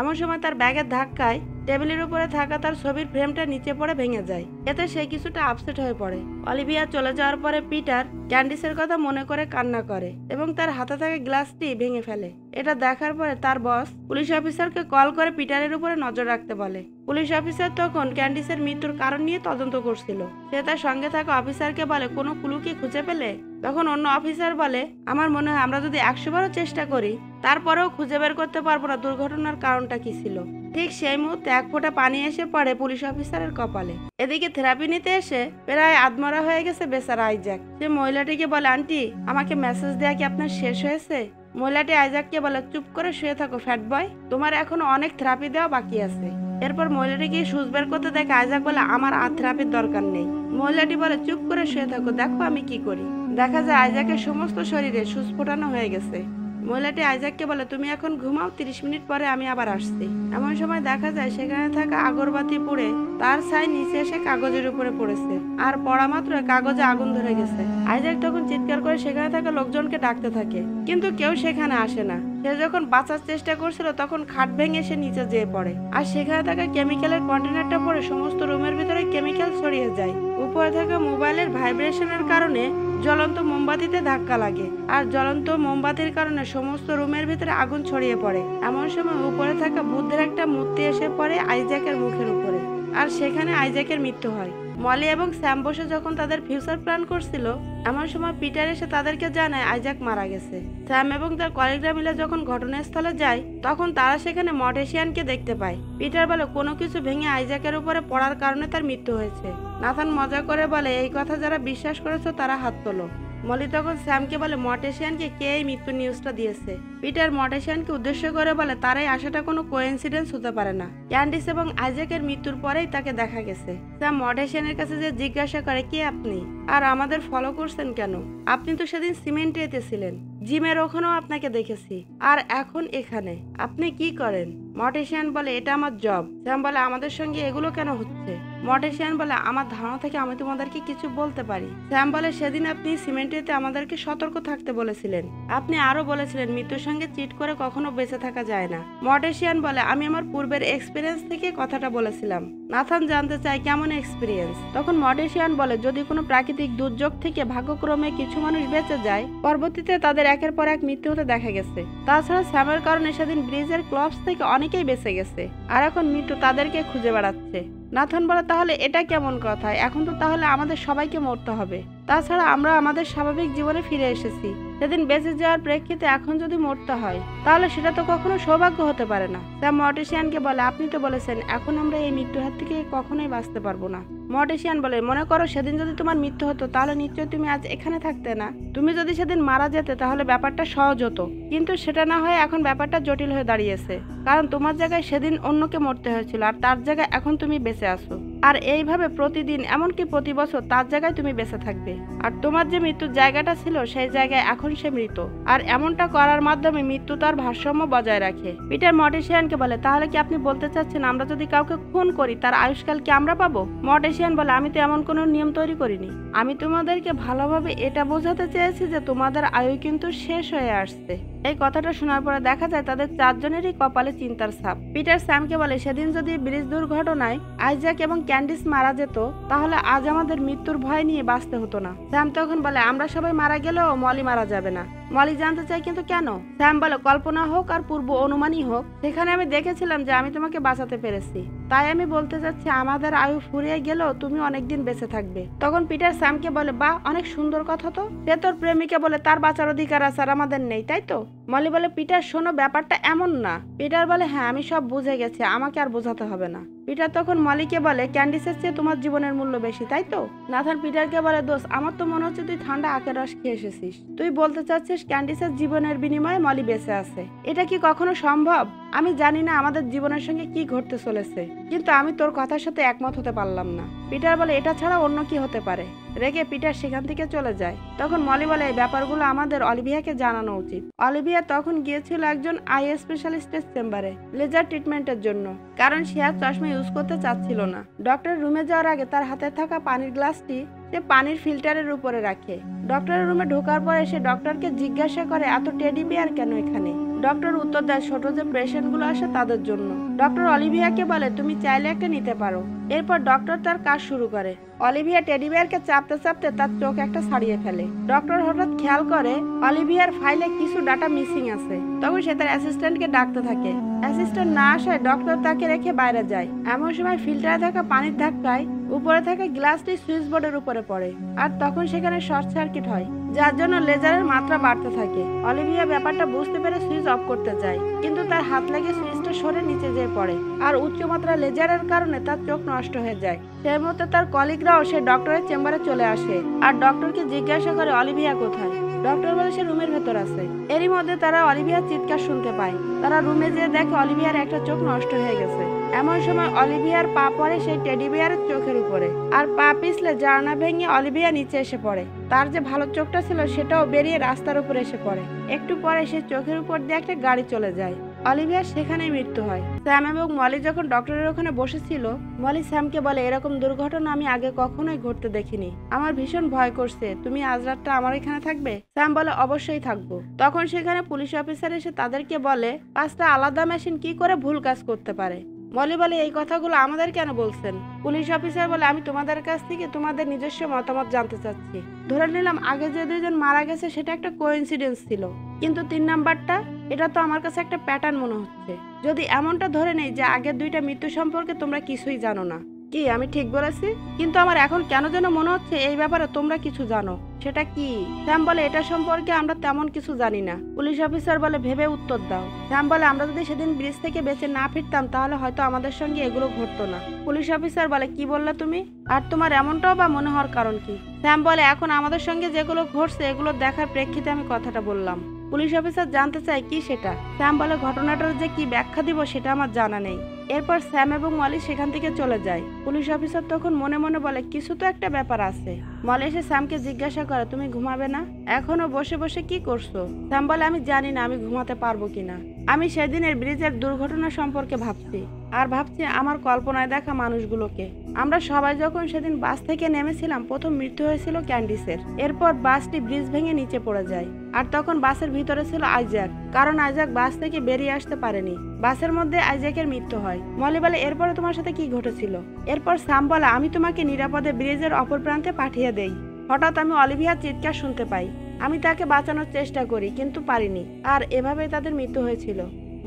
এমন সময় তার ব্যাগের ধাক্কায় টেবিলের উপরে থাকা তার ছবির ফ্রেমটা নিচে পড়ে ভেঙে যায়। এতে সে কিছুটা আপসেট হয়ে পড়ে। অলিভিয়া চলে যাওয়ার পরে পিটার ক্যান্ডিসের কথা মনে করে কান্না করে এবং তার হাতে থাকা গ্লাসটি ভেঙে ফেলে। এটা দেখার পরে তার বস পুলিশ অফিসারকে কল করে পিটারের উপরে নজর রাখতে বলে। পুলিশ অফিসার তখন ক্যান্ডিসের মৃত্যুর কারণ নিয়ে তদন্ত করছিল। সে তার সঙ্গে থাকা অফিসারকে বলে কোনো ক্লু কি খুঁজে পেলে? তখন অন্য অফিসার বলে আমার মনে হয় আমরা যদি 100 বারও চেষ্টা করি তারপরেও খুঁজে বের করতে পারবো না দুর্ঘটনার কারণটা কি ছিল। ঠিক সেই মুহূর্তে এক ফোঁটা পানি এসে পড়ে পুলিশ অফিসারের কপালে। এদিকে থেরাপি নিতে এসে প্রায় আধমরা হয়ে গেছে বেচারা আইজ্যাক। সে মহিলাটিকে বলে আন্টি আমাকে মেসেজ দেয়া কি আপনার শেষ হয়েছে? মহিলাটি আইজ্যাককে বলে চুপ করে শুয়ে থাকো ফ্যাট বয়, তোমার এখনো অনেক থেরাপি দেওয়া বাকি আছে। এরপর মহিলাটিকে সুচ বের করতে দেখে আইজ্যাক বলে আমার আর থেরাপির দরকার নেই। মহিলাটি বলে চুপ করে শুয়ে থাকো, দেখো আমি কি করি। দেখা যায় আইজ্যাকের সমস্ত শরীরে সুচ ফোটানো হয়ে গেছে। মহিলাটি আইজ্যাককে বলে তুমি এখন ঘুমাও, 30 মিনিট পরে আমি আবার আসছি। এমন সময় দেখা যায় সেখানে থাকা আগরবাতি পুড়ে তার ছাই নিচে এসে কাগজের উপরে পড়েছে, আর পড়া মাত্র কাগজে আগুন ধরে গেছে। আইজ্যাক তখন চিৎকার করে সেখানে থাকা লোকজনকে ডাকতে থাকে, কিন্তু কেউ সেখানে আসে না। সে যখন বাঁচার চেষ্টা করছিল তখন খাট ভেঙে সে নিচে যেয়ে পড়ে, আর সেখানে থাকা কেমিক্যালের কন্টেনারটা পড়ে সমস্ত রুমের ভিতরে কেমিক্যাল ছড়িয়ে যায়। উপরে থাকা মোবাইলের ভাইব্রেশনের কারণে জ্বলন্ত মোমবাতিতে ধাক্কা লাগে, আর জ্বলন্ত মোমবাতির কারণে সমস্ত রুমের ভিতরে আগুন ছড়িয়ে পড়ে। এমন সময় উপরে থাকা বুদ্ধের একটা মূর্তি এসে পড়ে আইজ্যাকের মুখের উপরে, আর সেখানে আইজ্যাকের মৃত্যু হয়। মলি এবং স্যাম বসে যখন তাদের ফিউচার প্ল্যান করছিল এমন সময় পিটার এসে তাদেরকে জানায় আইজ্যাক মারা গেছে। স্যাম এবং তার কলিগরা মিলে যখন ঘটনাস্থলে যায় তখন তারা সেখানে মর্টেশিয়ানকে দেখতে পায়। পিটার বলে কোনো কিছু ভেঙে আইজ্যাকের উপরে পড়ার কারণে তার মৃত্যু হয়েছে। নাথান মজা করে বলে এই কথা যারা বিশ্বাস করেছো তারা হাত তোলো। মলি তখন স্যামকে বলে মর্টেশিয়ানকে কে এই মৃত্যু নিউজটা দিয়েছে। পিটার মর্টেশিয়ানকে উদ্দেশ্য করে বলে তার এই আশাটা কোনো কোইন্সিডেন্স হতে পারে না। ক্যান্ডিস এবং আইজ্যাকের মৃত্যুর পরেই তাকে দেখা গেছে। স্যাম মর্টেশিয়ানের কাছে যে জিজ্ঞাসা করে কে আপনি আর আমাদের ফলো করছেন কেন? আপনি তো সেদিন সিমেন্টেতে ছিলেন, জিমের ওখানেও আপনাকে দেখেছি, আর এখন এখানে আপনি কি করেন? মর্টেশিয়ান বলে এটা আমার জব। স্যাম বলে আমাদের সঙ্গে এগুলো কেন হচ্ছে? মর্টেশিয়ান বলে আমার ধারণা থেকে আমি তোমাদেরকে কিছু বলতে পারি। স্যাম বলে সেদিন আপনি সিমেন্টেতে আমাদেরকে সতর্ক থাকতে বলেছিলেন। আপনি আরো বলেছিলেন মৃত্যুর সঙ্গে চিট করে কখনো বেঁচে থাকা যায় না। মর্টেশিয়ান বলে আমি আমার পূর্বের এক্সপিরিয়েন্স থেকে কথাটা বলেছিলাম। নাথান জানতে চায় কেমন এক্সপিরিয়েন্স। তখন মর্টেশিয়ান বলে যদি কোনো প্রাকৃতিক দুর্যোগ থেকে ভাগ্যক্রমে কিছু মানুষ বেঁচে যায়, পরবর্তীতে তাদের একের পর এক মৃত্যু হতে দেখা গেছে। তাছাড়া স্যামের কারণে সেদিন ব্রিজের ক্লবস থেকে অনেকেই বেঁচে গেছে, আর এখন মৃত্যু তাদেরকে খুঁজে বেড়াচ্ছে। নাথান বলে তাহলে এটা কেমন কথা? এখন তো তাহলে আমাদের সবাইকে মরতে হবে। তাছাড়া আমরা আমাদের স্বাভাবিক জীবনে ফিরে এসেছি। সেদিন বেঁচে যাওয়ার প্রেক্ষিতে এখন যদি মরতে হয় তাহলে সেটা তো কখনো সৌভাগ্য হতে পারে না। স্যাম মর্টেশিয়ানকে বলে আপনি তো বলেছেন এখন আমরা এই মৃত্যুর হাত থেকে কখনোই বাঁচতে পারবো না। মর্টেশিয়ান বলে মনে করো সেদিন যদি তোমার মৃত্যু হতো তাহলে নিশ্চয়ই তুমি আজ এখানে থাকতে না। তুমি যদি সেদিন মারা যেতে তাহলে ব্যাপারটা সহজ হতো, কিন্তু সেটা না হয়ে এখন ব্যাপারটা জটিল হয়ে দাঁড়িয়েছে, কারণ তোমার জায়গায় সেদিন অন্যকে মরতে হয়েছিল আর তার জায়গায় এখন তুমি বেঁচে আছো। আর এইভাবে প্রতিদিন এমনকি প্রতি বছর তার জায়গায় তুমি বেঁচে থাকবে। আর তোমার যে মৃত্যুর জায়গাটা ছিল সেই জায়গায় এখন সে মৃত, আর এমনটা করার মাধ্যমে মৃত্যু তার ভারসাম্য বজায় রাখে। পিটার মর্টেশিয়ানকে বলে তাহলে কি আপনি বলতে চাচ্ছেন আমরা যদি কাউকে খুন করি তার আয়ুষ্কাল কি আমরা পাবো? মর্টেশিয়ান বলে আমি তো এমন কোনো নিয়ম তৈরি করিনি। আমি তোমাদেরকে ভালোভাবে এটা বোঝাতে চেয়েছি যে তোমাদের আয়ু কিন্তু শেষ হয়ে আসছে। এই কথাটা শোনার পরে দেখা যায় তাদের চারজনেরই কপালে চিন্তার ছাপ। পিটার স্যামকে বলে সেদিন যদি ব্রিজ দুর্ঘটনায় আইজ্যাক এবং ক্যান্ডিস মারা যেত তাহলে আজ আমাদের মৃত্যুর ভয় নিয়ে বাঁচতে হতো না। স্যাম তখন বলে আমরা সবাই মারা গেলেও মলি মারা যাবে না। মলি জানতে চাই কিন্তু কেন? স্যাম বলে কল্পনা হোক আর পূর্ব অনুমানই হোক, সেখানে আমি দেখেছিলাম যে আমি তোমাকে বাঁচাতে পেরেছি, তাই আমি বলতে চাচ্ছি আমাদের আয়ু ফুরিয়ে গেলেও তুমি অনেকদিন বেঁচে থাকবে। তখন পিটার স্যামকে বলে বাহ অনেক সুন্দর কথা তো। সে তোর প্রেমিকা বলে তার বাঁচার অধিকার আছে আর আমাদের নেই, তাই তো? মলি বলে পিটার শোনো ব্যাপারটা এমন না। পিটার বলে হ্যাঁ আমি সব বুঝে গেছি, আমাকে আর বোঝাতে হবে না। পিটার তখন মলিকে বলে ক্যান্ডিসের চেয়ে তোমার জীবনের মূল্য বেশি, তাই তো? নাথান পিটারকে বলে দোস্ত আমার তো মনে হচ্ছে তুই ঠান্ডা আখের রস খেয়ে এসেছিস। তুই বলতে চাচ্ছিস ক্যান্ডিসের জীবনের বিনিময়ে মলি বেঁচে আছে? এটা কি কখনো সম্ভব? আমি জানি না আমাদের জীবনের সঙ্গে কি ঘটতে চলেছে, কিন্তু আমি তোর কথার সাথে একমত হতে পারলাম না। পিটার বলে এটা ছাড়া অন্য কি হতে পারে? রেগে পিটার সেখান থেকে চলে যায়। তখন মলি বলে এই ব্যাপারগুলো আমাদের অলিভিয়াকে জানানো উচিত। অলিভিয়া তখন গিয়েছিল একজন আই স্পেশালিস্টের চেম্বারে লেজার ট্রিটমেন্টের জন্য, কারণ সে আর চশমা ইউজ করতে চাচ্ছিল না। ডক্টরের রুমে যাওয়ার আগে তার হাতে থাকা পানির গ্লাসটি সে পানির ফিল্টারের উপরে রাখে। ডক্টরের রুমে ঢোকার পরে সে ডক্টরকে জিজ্ঞাসা করে এত টেডি বিয়ার কেন এখানে? ডক্টর উত্তর দেয় ছোট যে পেশেন্ট গুলো আসে তাদের জন্য। ডক্টর অলিভিয়াকে বলে তুমি চাইলে একটা নিতে পারো। এরপর ডক্টর তার কাজ শুরু করে। অলিভিয়া টেডি বিয়ারকে চাপতে চাপতে তার চোখ একটা ছাড়িয়ে ফেলে। ডক্টর হঠাৎ খেয়াল করে অলিভিয়ার ফাইলে কিছু ডাটা মিসিং আছে। তখন সে তার অ্যাসিস্ট্যান্টকে ডাকতে থাকে। অ্যাসিস্ট্যান্ট না আসায় ডক্টর তাকে রেখে বাইরে যায়। এমন সময় ফিল্টারে থাকা পানির ধাক্কায় উপরে থাকা গ্লাসটি সুইচ বোর্ডের উপরে পড়ে, আর তখন সেখানে শর্ট সার্কিট হয়, যার জন্য লেজারের মাত্রা বাড়তে থাকে। অলিভিয়া ব্যাপারটা বুঝতে পেরে সুইচ অফ করতে যায়, কিন্তু তার হাত লেগে সুইচটা সরে নিচে যেয়ে পড়ে, আর উচ্চমাত্রা লেজারের কারণে তার চোখ নষ্ট হয়ে যায়। সেই মুহূর্তে তার কলিগরাও সে ডক্টরের চেম্বারে চলে আসে আর ডক্টরকে জিজ্ঞাসা করে অলিভিয়া কোথায়। ডক্টর বলে সে রুমের ভেতর আছে। এরই মধ্যে তারা অলিভিয়ার চিৎকার শুনতে পায়। তারা রুমে যেয়ে দেখে অলিভিয়ার একটা চোখ নষ্ট হয়ে গেছে। এমন সময় অলিভিয়ার পা পড়ে সেই টেডি বিয়ারের চোখের উপরে, আর পা পিছলে জানলা ভেঙে অলিভিয়া নিচে এসে পড়ে। তার যে ভালো চোখটা ছিল সেটাও বেরিয়ে রাস্তার উপরে এসে পড়ে। একটু পরে সে চোখের উপর দিয়ে একটা গাড়ি চলে যায়। অলিভিয়ার সেখানেই মৃত্যু হয়। স্যাম এবং মলি যখন ডক্টরের ওখানে বসেছিল, মলি স্যামকে বলে এরকম দুর্ঘটনা আমি আগে কখনোই ঘটতে দেখিনি, আমার ভীষণ ভয় করছে, তুমি আজ রাতটা আমার এখানে থাকবে? স্যাম বলে অবশ্যই থাকবো। তখন সেখানে পুলিশ অফিসার এসে তাদেরকে বলে 5টা আলাদা মেশিন কি করে ভুল কাজ করতে পারে। মলি বলে এই কথাগুলো আমাদের কেন বলছেন? পুলিশ অফিসার বলে আমি তোমাদের কাছ থেকে তোমাদের নিজস্ব মতামত জানতে চাচ্ছি। ধরে নিলাম আগে যে 2জন মারা গেছে সেটা একটা কোইন্সিডেন্স ছিল, কিন্তু 3 নাম্বারটা, এটা তো আমার কাছে একটা প্যাটার্ন মনে হচ্ছে। যদি এমনটা ধরে নেই যে আগের 2টা মৃত্যু সম্পর্কে তোমরা কিছুই জানো না, কি আমি ঠিক বলেছি? কিন্তু আমার এখন কেন যেন মনে হচ্ছে এই ব্যাপারে তোমরা কিছু জানো। সেটা কি? স্যাম বলে এটা সম্পর্কে আমরা তেমন কিছু জানি না। পুলিশ অফিসার বলে ভেবে উত্তর দাও। স্যাম বলে আমরা যদি সেদিন ব্রিজ থেকে বেঁচে না ফিরতাম তাহলে হয়তো আমাদের সঙ্গে এগুলো ঘটতো না। পুলিশ অফিসার বলে কি বললে তুমি? আর তোমার এমনটাও বা মনে হওয়ার কারণ কি? স্যাম বলে এখন আমাদের সঙ্গে যেগুলো ঘটছে এগুলো দেখার প্রেক্ষিতে আমি কথাটা বললাম। পুলিশ অফিসার জানতে চায় কি সেটা। স্যাম বলে ঘটনাটার যে কি ব্যাখ্যা দিব সেটা আমার জানা নেই। এরপর স্যাম এবং মলি সেখান থেকে চলে যায়। পুলিশ অফিসার তখন মনে মনে বলে কিছু তো একটা ব্যাপার আছে। মলি এসে স্যামকে জিজ্ঞাসা করে তুমি ঘুমাবে না? এখনো বসে বসে কি করছো? স্যাম বলে আমি জানি না আমি ঘুমাতে পারবো কিনা। আমি সেদিনের ব্রিজের দুর্ঘটনা সম্পর্কে ভাবছি আর ভাবছি আমার কল্পনায় দেখা মানুষগুলোকে। আমরা সবাই যখন সেদিন বাস থেকে নেমেছিলাম প্রথম মৃত্যু হয়েছিল ক্যান্ডিসের। এরপর বাসটি ব্রিজ ভেঙে নিচে পড়ে যায় আর তখন বাসের ভিতরে ছিল আইজ্যাক, কারণ আইজ্যাক বাস থেকে বেরিয়ে আসতে পারেনি। বাসের মধ্যে আইজ্যাকের মৃত্যু হয়। মলি বলে এরপরে তোমার সাথে কি ঘটেছিল? এরপর স্যাম বলে আমি তোমাকে নিরাপদে ব্রিজের অপর প্রান্তে পাঠিয়ে দেই। হঠাৎ আমি অলিভিয়ার চিৎকার শুনতে পাই। আমি তাকে বাঁচানোর চেষ্টা করি কিন্তু পারিনি, আর এভাবেই তাদের মৃত্যু হয়েছিল।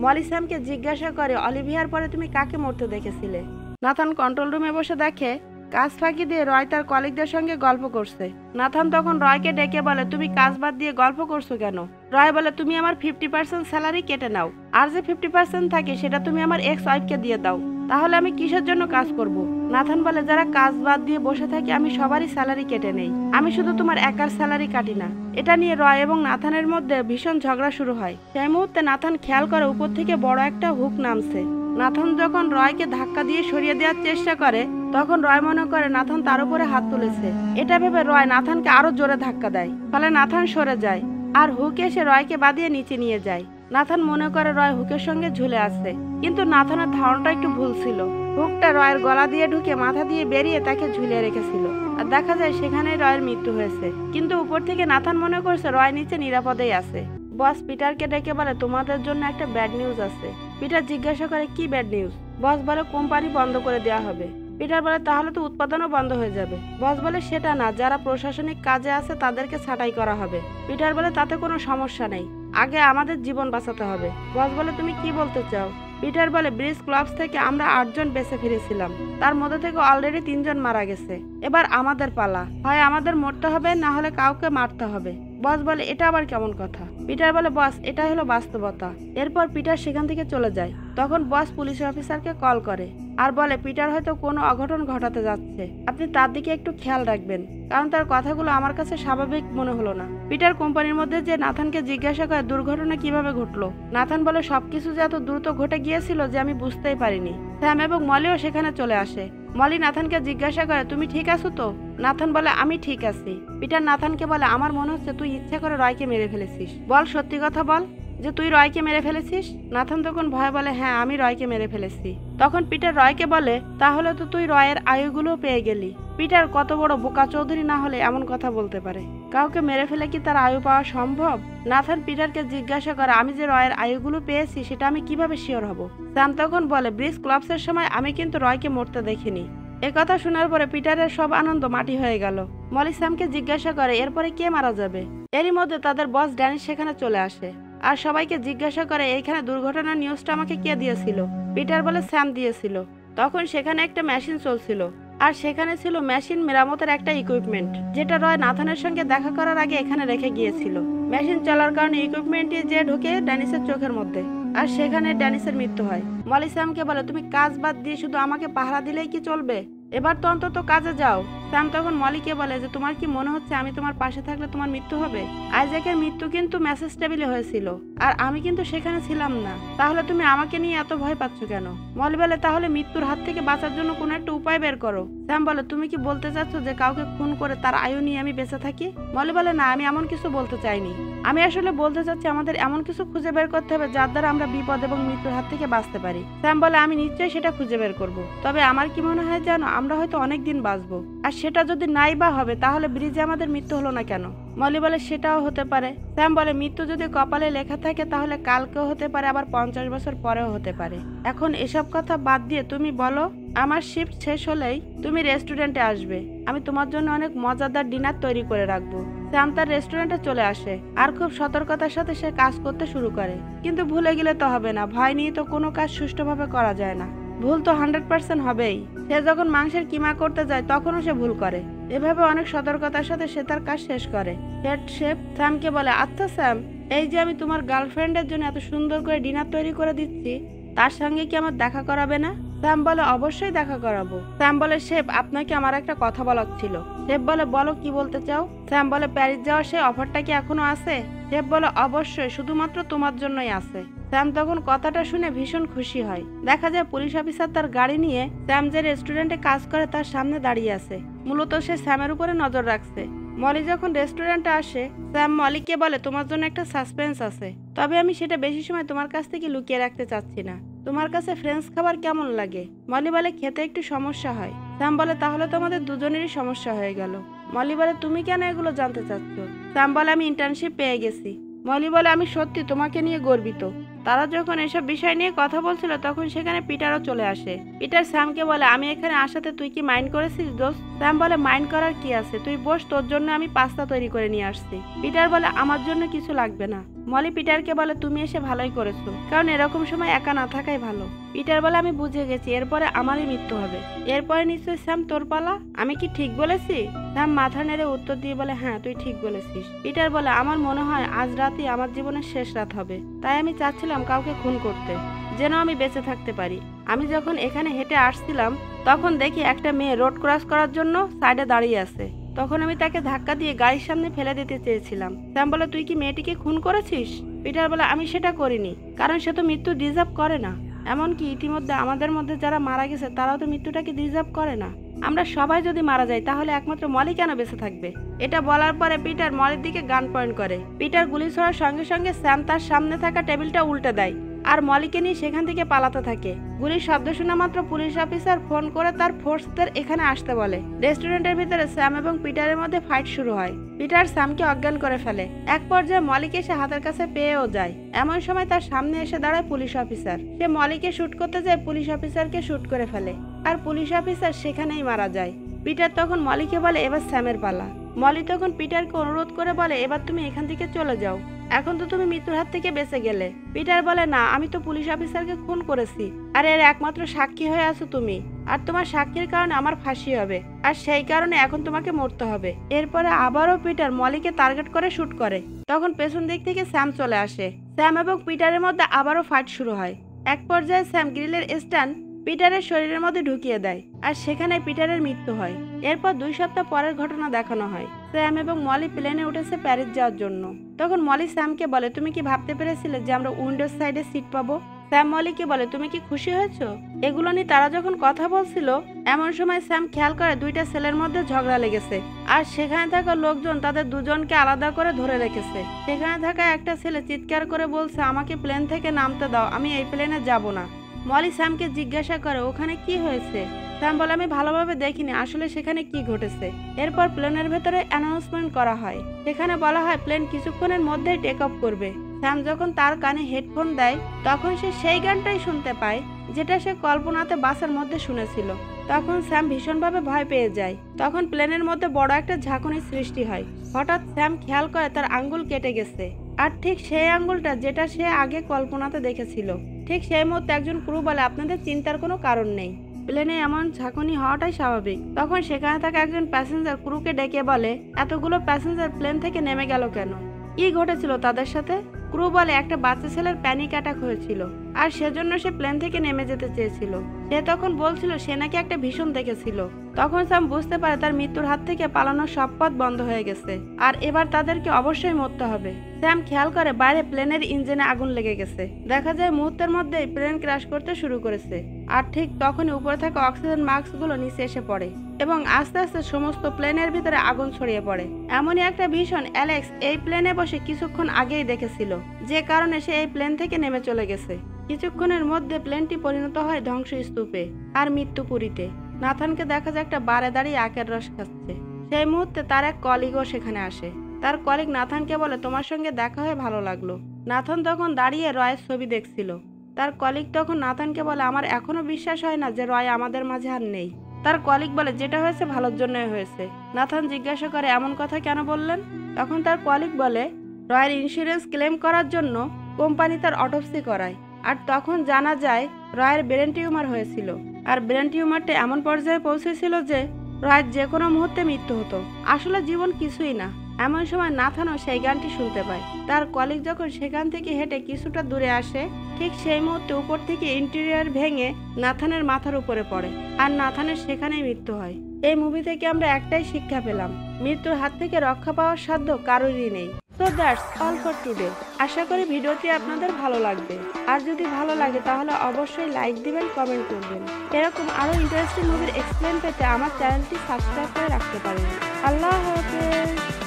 মলি স্যামকে জিজ্ঞাসা করে অলিভিয়ার পরে তুমি কাকে মরতে দেখেছিলে? নাথান কন্ট্রোল রুমে বসে দেখে কাজ ফাঁকি দিয়ে রয় তার কলিগদের সঙ্গে গল্প করছে। নাথান তখন রয়কে ডেকে বলে তুমি কাজ বাদ দিয়ে গল্প করছো কেন? রয় বলে তুমি আমার 50% স্যালারি কেটে নাও, আর যে 50% থাকে সেটা তুমি আমার এক্স ওয়াইফকে দিয়ে দাও। তাহলে আমি কিসের জন্য কাজ করব? নাথান বলে যারা কাজ বাদ দিয়ে বসে থাকে আমি সবারই স্যালারি কেটে নেই, আমি শুধু তোমার একার স্যালারি কাটি না। এটা নিয়ে রয় এবং নাথানের মধ্যে ভীষণ ঝগড়া শুরু হয়। সেই মুহূর্তে নাথান খেয়াল করে উপর থেকে বড় একটা হুক নামছে। নাথান যখন রয়কে ধাক্কা দিয়ে সরিয়ে দেওয়ার চেষ্টা করে তখন রয় মনে করে নাথান তার উপরে হাত তুলেছে। এটা ভেবে রয় নাথানকে আরো জোরে ধাক্কা দেয়, ফলে নাথান সরে যায় আর হুক এসে রয়কে বাদিয়ে নিচে নিয়ে যায়। নাথান মনে করে রয় হুকের সঙ্গে ঝুলে আছে, কিন্তু নাথানের ধারণাটা একটু ভুল ছিল। হুকটা রয়ের গলা দিয়ে ঢুকে মাথা দিয়ে বেরিয়ে তাকে ঝুলিয়ে রেখেছিল আর দেখা যায় সেখানেই রয়ের মৃত্যু হয়েছে। কিন্তু উপর থেকে নাথান মনে করছে রয় নিচে নিরাপদেই আছে। বস পিটারকে ডেকে বলে তোমাদের জন্য একটা ব্যাড নিউজ আছে। পিটার জিজ্ঞাসা করে কি ব্যাড নিউজ? বস বলে কোম্পানি বন্ধ করে দেওয়া হবে। পিটার বলে তাহলে তো উৎপাদনও বন্ধ হয়ে যাবে। বস বলে সেটা না, যারা প্রশাসনিক কাজে আছে তাদেরকে ছাঁটাই করা হবে। পিটার বলে তাতে কোনো সমস্যা নেই, আগে আমাদের জীবন বাঁচাতে হবে। বস বলে তুমি কি বলতে চাও? পিটার বলে ব্রিজ ক্লাবস থেকে আমরা 8 জন বেঁচে ফিরেছিলাম, তার মধ্যে থেকে অলরেডি 3 জন মারা গেছে। এবার আমাদের পালা, হয় আমাদের মরতে হবে না হলে কাউকে মারতে হবে। বস বলে এটা আবার কেমন কথা? পিটার বলে বস এটা হলো বাস্তবতা। এরপর পিটার সেখান থেকে চলে যায়। তখন বস পুলিশ অফিসারকে কল করে আর বলে পিটার হয়তো কোনো অঘটন ঘটাতে যাচ্ছে, আপনি তার দিকে একটু খেয়াল রাখবেন, কারণ তার কথাগুলো আমার কাছে স্বাভাবিক মনে হলো না। পিটার কোম্পানির মধ্যে যে নাথানকে জিজ্ঞাসা করে দুর্ঘটনা কিভাবে ঘটলো। নাথান বলে সবকিছু যে এত দ্রুত ঘটে গিয়েছিল যে আমি বুঝতেই পারিনি। স্যাম এবং মলিও সেখানে চলে আসে। মলি নাথানকে জিজ্ঞাসা করে তুমি ঠিক আছো তো? নাথান বলে আমি ঠিক আছি। পিটার নাথানকে বলে আমার মনে হচ্ছে তুই ইচ্ছা করে রয়কে মেরে ফেলেছিস, বল সত্যি কথা বল যে তুই রয়কে মেরে ফেলেছিস। নাথান তখন ভয় বলে হ্যাঁ আমি রয়কে মেরে ফেলেছি। তখন পিটার রয়কে বলে তাহলে তো তুই রয়ের আয়ুগুলো পেয়ে গেলি। পিটার কত বড় বোকা চৌধুরী না হলে এমন কথা বলতে পারে? কাউকে মেরে ফেলে কি তার আয়ু পাওয়া সম্ভব? নাথান পিটারকে জিজ্ঞাসা করে আমি যে রয়ের আয়ুগুলো পেয়েছি সেটা আমি কিভাবে শিওর হব? স্যাম তখন বলে ব্রিজ ক্লাবসের সময় আমি কিন্তু রয়কে মরতে দেখিনি। একথা শোনার পরে পিটারের সব আনন্দ মাটি হয়ে গেল। মলি স্যামকে জিজ্ঞাসা করে এরপরে কে মারা যাবে। এরই মধ্যে তাদের বস ড্যানিশ সেখানে চলে আসে আর সবাইকে জিজ্ঞাসা করে এইখানে দুর্ঘটনার নিউজটা আমাকে কে দিয়েছিল। পিটার বলে স্যাম দিয়েছিল। তখন সেখানে একটা মেশিন চলছিল আর সেখানে ছিল মেশিন মেরামতের একটা ইকুইপমেন্ট, যেটা রয় নাথানের সঙ্গে দেখা করার আগে এখানে রেখে গিয়েছিল। মেশিন চলার কারণে ইকুইপমেন্টটি যে ঢুকে ড্যানিসের চোখের মধ্যে আর সেখানে ড্যানিসের মৃত্যু হয়। মলি স্যামকে বলে তুমি কাজ বাদ দিয়ে শুধু আমাকে পাহারা দিলেই কি চলবে? এবার তো অন্তত কাজে যাও। স্যাম তখন মলিকে বলে যে তোমার কি মনে হচ্ছে আমি তোমার পাশে থাকলে তোমার মৃত্যু হবে? আইজ্যাকের মৃত্যু কিন্তু মেসেজ টেবিলে হয়েছিল আর আমি কিন্তু সেখানে ছিলাম না, তাহলে তুমি আমাকে নিয়ে এত ভয় পাচ্ছ কেন? মলি বলে তাহলে মৃত্যুর হাত থেকে বাঁচার জন্য কোনো একটা উপায় বের করো। স্যাম বলে তুমি কি বলতে চাচ্ছ যে কাউকে খুন করে তার আয়ু নিয়ে আমি বেঁচে থাকি? মলি বলে না, আমি এমন কিছু বলতে চাইনি। আমি আসলে বলতে চাচ্ছি আমাদের এমন কিছু খুঁজে বের করতে হবে যার দ্বারা আমরা বিপদ এবং মৃত্যুর হাত থেকে বাঁচতে পারি। স্যাম বলে আমি নিশ্চয়ই সেটা খুঁজে বের করব, তবে আমার কি মনে হয় জানো, আমরা হয়তো অনেক দিন বাঁচবো, আর সেটা যদি নাই বা হবে তাহলে ব্রিজে আমাদের মৃত্যু হলো না কেন? মলি বলে সেটাও হতে পারে। স্যাম বলে মৃত্যু যদি কপালে লেখা থাকে তাহলে কালকেও হতে পারে, আবার 50 বছর পরেও হতে পারে। এখন এসব কথা বাদ দিয়ে তুমি বলো আমার শিফট শেষ হলেই তুমি রেস্টুরেন্টে আসবে, আমি তোমার জন্য অনেক মজাদার ডিনার তৈরি করে রাখবো। স্যাম তার রেস্টুরেন্টে চলে আসে আর খুব সতর্কতার সাথে সে কাজ করতে শুরু করে। কিন্তু ভুলে গেলে তো হবে না, ভয় নিয়ে তো কোনো কাজ সুষ্ঠুভাবে করা যায় না। ভুল তো 100% হবেই। সে যখন মাংসের কিমা করতে যায় তখনও সে ভুল করে। এভাবে অনেক সতর্কতার সাথে সে তার কাজ শেষ করে। হেড শেফ স্যামকে বলে, আচ্ছা স্যাম, এই যে আমি তোমার গার্লফ্রেন্ডের জন্য এত সুন্দর করে ডিনার তৈরি করে দিচ্ছি, তার সঙ্গে কি আমার দেখা করাবে না? স্যাম বলে, অবশ্যই দেখা করাবো। স্যাম বলে, শেফ আপনাকে আমার একটা কথা বলার ছিল। শেফ বলে, বলো কি বলতে চাও? স্যাম বলে, প্যারিস যাওয়ার সেই অফারটা কি এখনো আছে? শেফ বলে, অবশ্যই, শুধুমাত্র তোমার জন্যই আছে। স্যাম তখন কথাটা শুনে ভীষণ খুশি হয়। দেখা যায় পুলিশ অফিসার তার গাড়ি নিয়ে স্যাম যে রেস্টুরেন্টে কাজ করে তার সামনে দাঁড়িয়ে আছে। মূলত সে স্যামের উপরে নজর রাখছে। মলি যখন রেস্টুরেন্টে আসে, স্যাম মলিকে বলে, তোমার জন্য একটা সাসপেন্স আছে, তবে আমি সেটা বেশি সময় তোমার কাছ থেকে লুকিয়ে রাখতে চাচ্ছি না। তোমার কাছে ফ্রেঞ্চ খাবার কেমন লাগে? মলি বলে, খেতে একটু সমস্যা হয়। স্যাম বলে, তাহলে তো আমাদের দুজনেরই সমস্যা হয়ে গেল। মলি বলে, তুমি কেন এগুলো জানতে চাচ্ছ? স্যাম বলে, আমি ইন্টার্নশিপ পেয়ে গেছি। মলি বলে, আমি সত্যি তোমাকে নিয়ে গর্বিত। তারা যখন এসব বিষয় নিয়ে কথা বলছিল তখন সেখানে পিটারও চলে আসে। পিটার স্যামকে বলে, আমি এখানে আসাতে তুই কি মাইন্ড করেছিস দোস্ত? স্যাম বলে, মাইন্ড করার কি আছে, তুই বস, তোর জন্য আমি পাস্তা তৈরি করে নিয়ে আসছি। পিটার বলে, আমার জন্য কিছু লাগবে না। মলি পিটারকে বলে, তুমি এসে ভালোই করেছো, কারণ এরকম সময় একা না থাকাই ভালো। পিটার বলে, আমি বুঝে গেছি, এরপরে আমারই মৃত্যু হবে। এরপরে নিশ্চয়ই স্যাম তোর পালা। আমি কি ঠিক বলেছি? স্যাম মাথা নেড়ে উত্তর দিয়ে বলে, হ্যাঁ তুই ঠিক বলেছিস। পিটার বলে, আমার মনে হয় আজ রাতই আমার জীবনের শেষ রাত হবে, তাই আমি চাচ্ছিলাম কাউকে খুন করতে, যেন আমি বেঁচে থাকতে পারি। আমি যখন এখানে হেঁটে আসছিলাম তখন দেখি একটা মেয়ে রোড ক্রস করার জন্য সাইডে দাঁড়িয়ে আছে। তখন আমি তাকে ধাক্কা দিয়ে গাড়ির সামনে ফেলে দিতে চেয়েছিলাম। স্যাম বলে, তুই কি মেয়েটিকে খুন করেছিস? পিটার বলে, আমি সেটা করিনি, কারণ সে তো মৃত্যু ডিজার্ভ করে না। এমনকি ইতিমধ্যে আমাদের মধ্যে যারা মারা গেছে তারাও তো মৃত্যুটাকে ডিজার্ভ করে না। আমরা সবাই যদি মারা যাই তাহলে একমাত্র মলি কেন বেঁচে থাকবে? এটা বলার পরে পিটার মলির দিকে গান পয়েন্ট করে। পিটার গুলি ছোড়ার সঙ্গে সঙ্গে স্যাম তার সামনে থাকা টেবিলটা উল্টে দেয় আর মলিকে নিয়ে সেখান থেকে পালাতে থাকে। গুলির শব্দ শোনা মাত্র পুলিশ অফিসার ফোন করে তার ফোর্সদের এখানে আসতে বলে। রেস্টুরেন্টের ভিতরে স্যাম এবং পিটারের মধ্যে ফাইট শুরু হয়। পিটার স্যামকে অজ্ঞান করে ফেলে। এক পর্যায়ে মলিকে সে হাতের কাছে পেয়েও যায়। এমন সময় তার সামনে এসে দাঁড়ায় পুলিশ অফিসার। সে মলিকে শুট করতে যায়, পুলিশ অফিসারকে শুট করে ফেলে আর পুলিশ অফিসার সেখানেই মারা যায়। পিটার তখন মলিকে বলে, এবার স্যামের পালা। মলি তখন পিটারকে অনুরোধ করে বলে, এবার তুমি এখান থেকে চলে যাও, এখন তো তুমি মৃত্যুর হাত থেকে বেঁচে গেলে। পিটার বলে, না, আমি তো পুলিশ অফিসারকে খুন করেছি, আর এর একমাত্র সাক্ষী হয়ে আছো তুমি, আর তোমার সাক্ষীর কারণে আমার ফাঁসি হবে, আর সেই কারণে এখন তোমাকে মরতে হবে। এরপরে আবারও পিটার মলিকে টার্গেট করে শুট করে। তখন পেছন দিক থেকে স্যাম চলে আসে। স্যাম এবং পিটারের মধ্যে আবারও ফাইট শুরু হয়। এক পর্যায়ে স্যাম গ্রিলের স্ট্যান্ড পিটারের শরীরের মধ্যে ঢুকিয়ে দেয় আর সেখানে পিটারের মৃত্যু হয়। এরপর 2 সপ্তাহ পরের ঘটনা দেখানো হয়। স্যাম এবং মলি প্লেনে উঠেছে প্যারিস যাওয়ার জন্য। তখন মলি স্যামকে বলে, তুমি কি ভাবতে পেরেছিলে যে আমরা উইন্ডোর সাইডে সিট পাবো? স্যাম মলিকে বলে, তুমি কি খুশি হয়েছো? এগুলো নিয়ে তারা যখন কথা বলছিল এমন সময় স্যাম খেয়াল করে 2টা ছেলের মধ্যে ঝগড়া লেগেছে আর সেখানে থাকা লোকজন তাদের দুজনকে আলাদা করে ধরে রেখেছে। সেখানে থাকা একটা ছেলে চিৎকার করে বলছে, আমাকে প্লেন থেকে নামতে দাও, আমি এই প্লেনে যাব না। মলি স্যামকে জিজ্ঞাসা করে, ওখানে কি হয়েছে? স্যাম বলে, আমি ভালোভাবে দেখিনি, আসলে সেখানে কি ঘটেছে। এরপর প্লেনের ভেতরে অ্যানাউন্সমেন্ট করা হয়। সেখানে বলা হয় প্লেন কিছুক্ষণের মধ্যেই টেক অফ করবে। স্যাম যখন তার কানে হেডফোন দেয় তখন সে সেই গানটাই শুনতে পায় যেটা সে কল্পনাতে বাসের মধ্যে শুনেছিল। তখন স্যাম ভীষণভাবে ভয় পেয়ে যায়। তখন প্লেনের মধ্যে বড় একটা ঝাঁকুনির সৃষ্টি হয়। হঠাৎ স্যাম খেয়াল করে তার আঙ্গুল কেটে গেছে, আর ঠিক সেই আঙ্গুলটা যেটা সে আগে কল্পনাতে দেখেছিল। ঠিক সেই মুহূর্তে একজন ক্রু বলে, আপনাদের চিন্তার কোনো কারণ নেই, প্লেনে এমন ঝাঁকুনি হওয়াটাই স্বাভাবিক। তখন সেখানে থাকা একজন প্যাসেঞ্জার ক্রুকে ডেকে বলে, এতগুলো প্যাসেঞ্জার প্লেন থেকে নেমে গেল কেন? কি ঘটেছিল তাদের সাথে? ক্রু বলে, একটা বাচ্চা ছেলের প্যানিক অ্যাটাক হয়েছিল আর সেজন্য সে প্লেন থেকে নেমে যেতে চেয়েছিল। সে তখন বলছিল সে নাকি একটা ভীষণ দেখেছিল। তখন স্যাম বুঝতে পারে তার মৃত্যুর হাত থেকে পালানোর সব পথ বন্ধ হয়ে গেছে আর এবার তাদেরকে অবশ্যই মরতে হবে। স্যাম খেয়াল করে বাইরে প্লেনের ইঞ্জিনে আগুন লেগে গেছে। দেখা যায় মুহূর্তের মধ্যেই প্লেন ক্র্যাশ করতে শুরু করেছে আর ঠিক তখনই উপরে থাকা অক্সিজেন মাস্কগুলো নিচে এসে পড়ে এবং আস্তে আস্তে সমস্ত প্লেনের ভিতরে আগুন ছড়িয়ে পড়ে। এমনই একটা ভীষণ অ্যালেক্স এই প্লেনে বসে কিছুক্ষণ আগেই দেখেছিল, যে কারণে সে এই প্লেন থেকে নেমে চলে গেছে। কিছুক্ষণের মধ্যে প্লেনটি পরিণত হয় ধ্বংসস্তূপে আর মৃত্যুপুরীতে। নাথানকে দেখা যায় একটা বারে দাঁড়িয়ে আখের রস খাচ্ছে। সেই মুহূর্তে তার এক কলিগও সেখানে আসে। তার কলিগ নাথানকে বলে, তোমার সঙ্গে দেখা হয়ে ভালো লাগলো। নাথান তখন দাঁড়িয়ে রয়ের ছবি দেখছিল। তার কলিগ তখন নাথানকে বলে, আমার এখনো বিশ্বাস হয় না যে রয় আমাদের মাঝে আর নেই। তার কলিগ বলে, যেটা হয়েছে ভালোর জন্যই হয়েছে। নাথান জিজ্ঞাসা করে, এমন কথা কেন বললেন? তখন তার কলিগ বলে, রয়ের ইন্স্যুরেন্স ক্লেম করার জন্য কোম্পানি তার অটোপসি করায় আর তখন জানা যায় রয়ের ব্রেন টিউমার হয়েছিল। আর ব্রেন টিউমারটা এমন পর্যায়ে পৌঁছেছিল যে রয়ের যে কোনো মুহূর্তে মৃত্যু হতো। আসলে জীবন কিছুই না। এমন সময় নাথানও সেই গানটি শুনতে পায়। তার কলিগ যখন সেখান থেকে হেঁটে কিছুটা দূরে আসে, ঠিক সেই মুহূর্তে উপর থেকে ইন্টেরিয়র ভেঙে নাথানের মাথার উপরে পড়ে, আর নাথানের সেখানেই মৃত্যু হয়। এই মুভি থেকে আমরা একটাই শিক্ষা পেলাম, মৃত্যুর হাত থেকে রক্ষা পাওয়ার সাধ্য কারোরই নেই। So that's all for today. আশা করি ভিডিওটি আপনাদের ভালো লাগবে। আর যদি ভালো লাগে তাহলে অবশ্যই লাইক দিবেন, কমেন্ট করবেন। এরকম আরো ইন্টারেস্টিং মুভির এক্সপ্লেন পেতে আমার চ্যানেলটি সাবস্ক্রাইব করে রাখতে পারেন। আল্লাহ হাফেজ।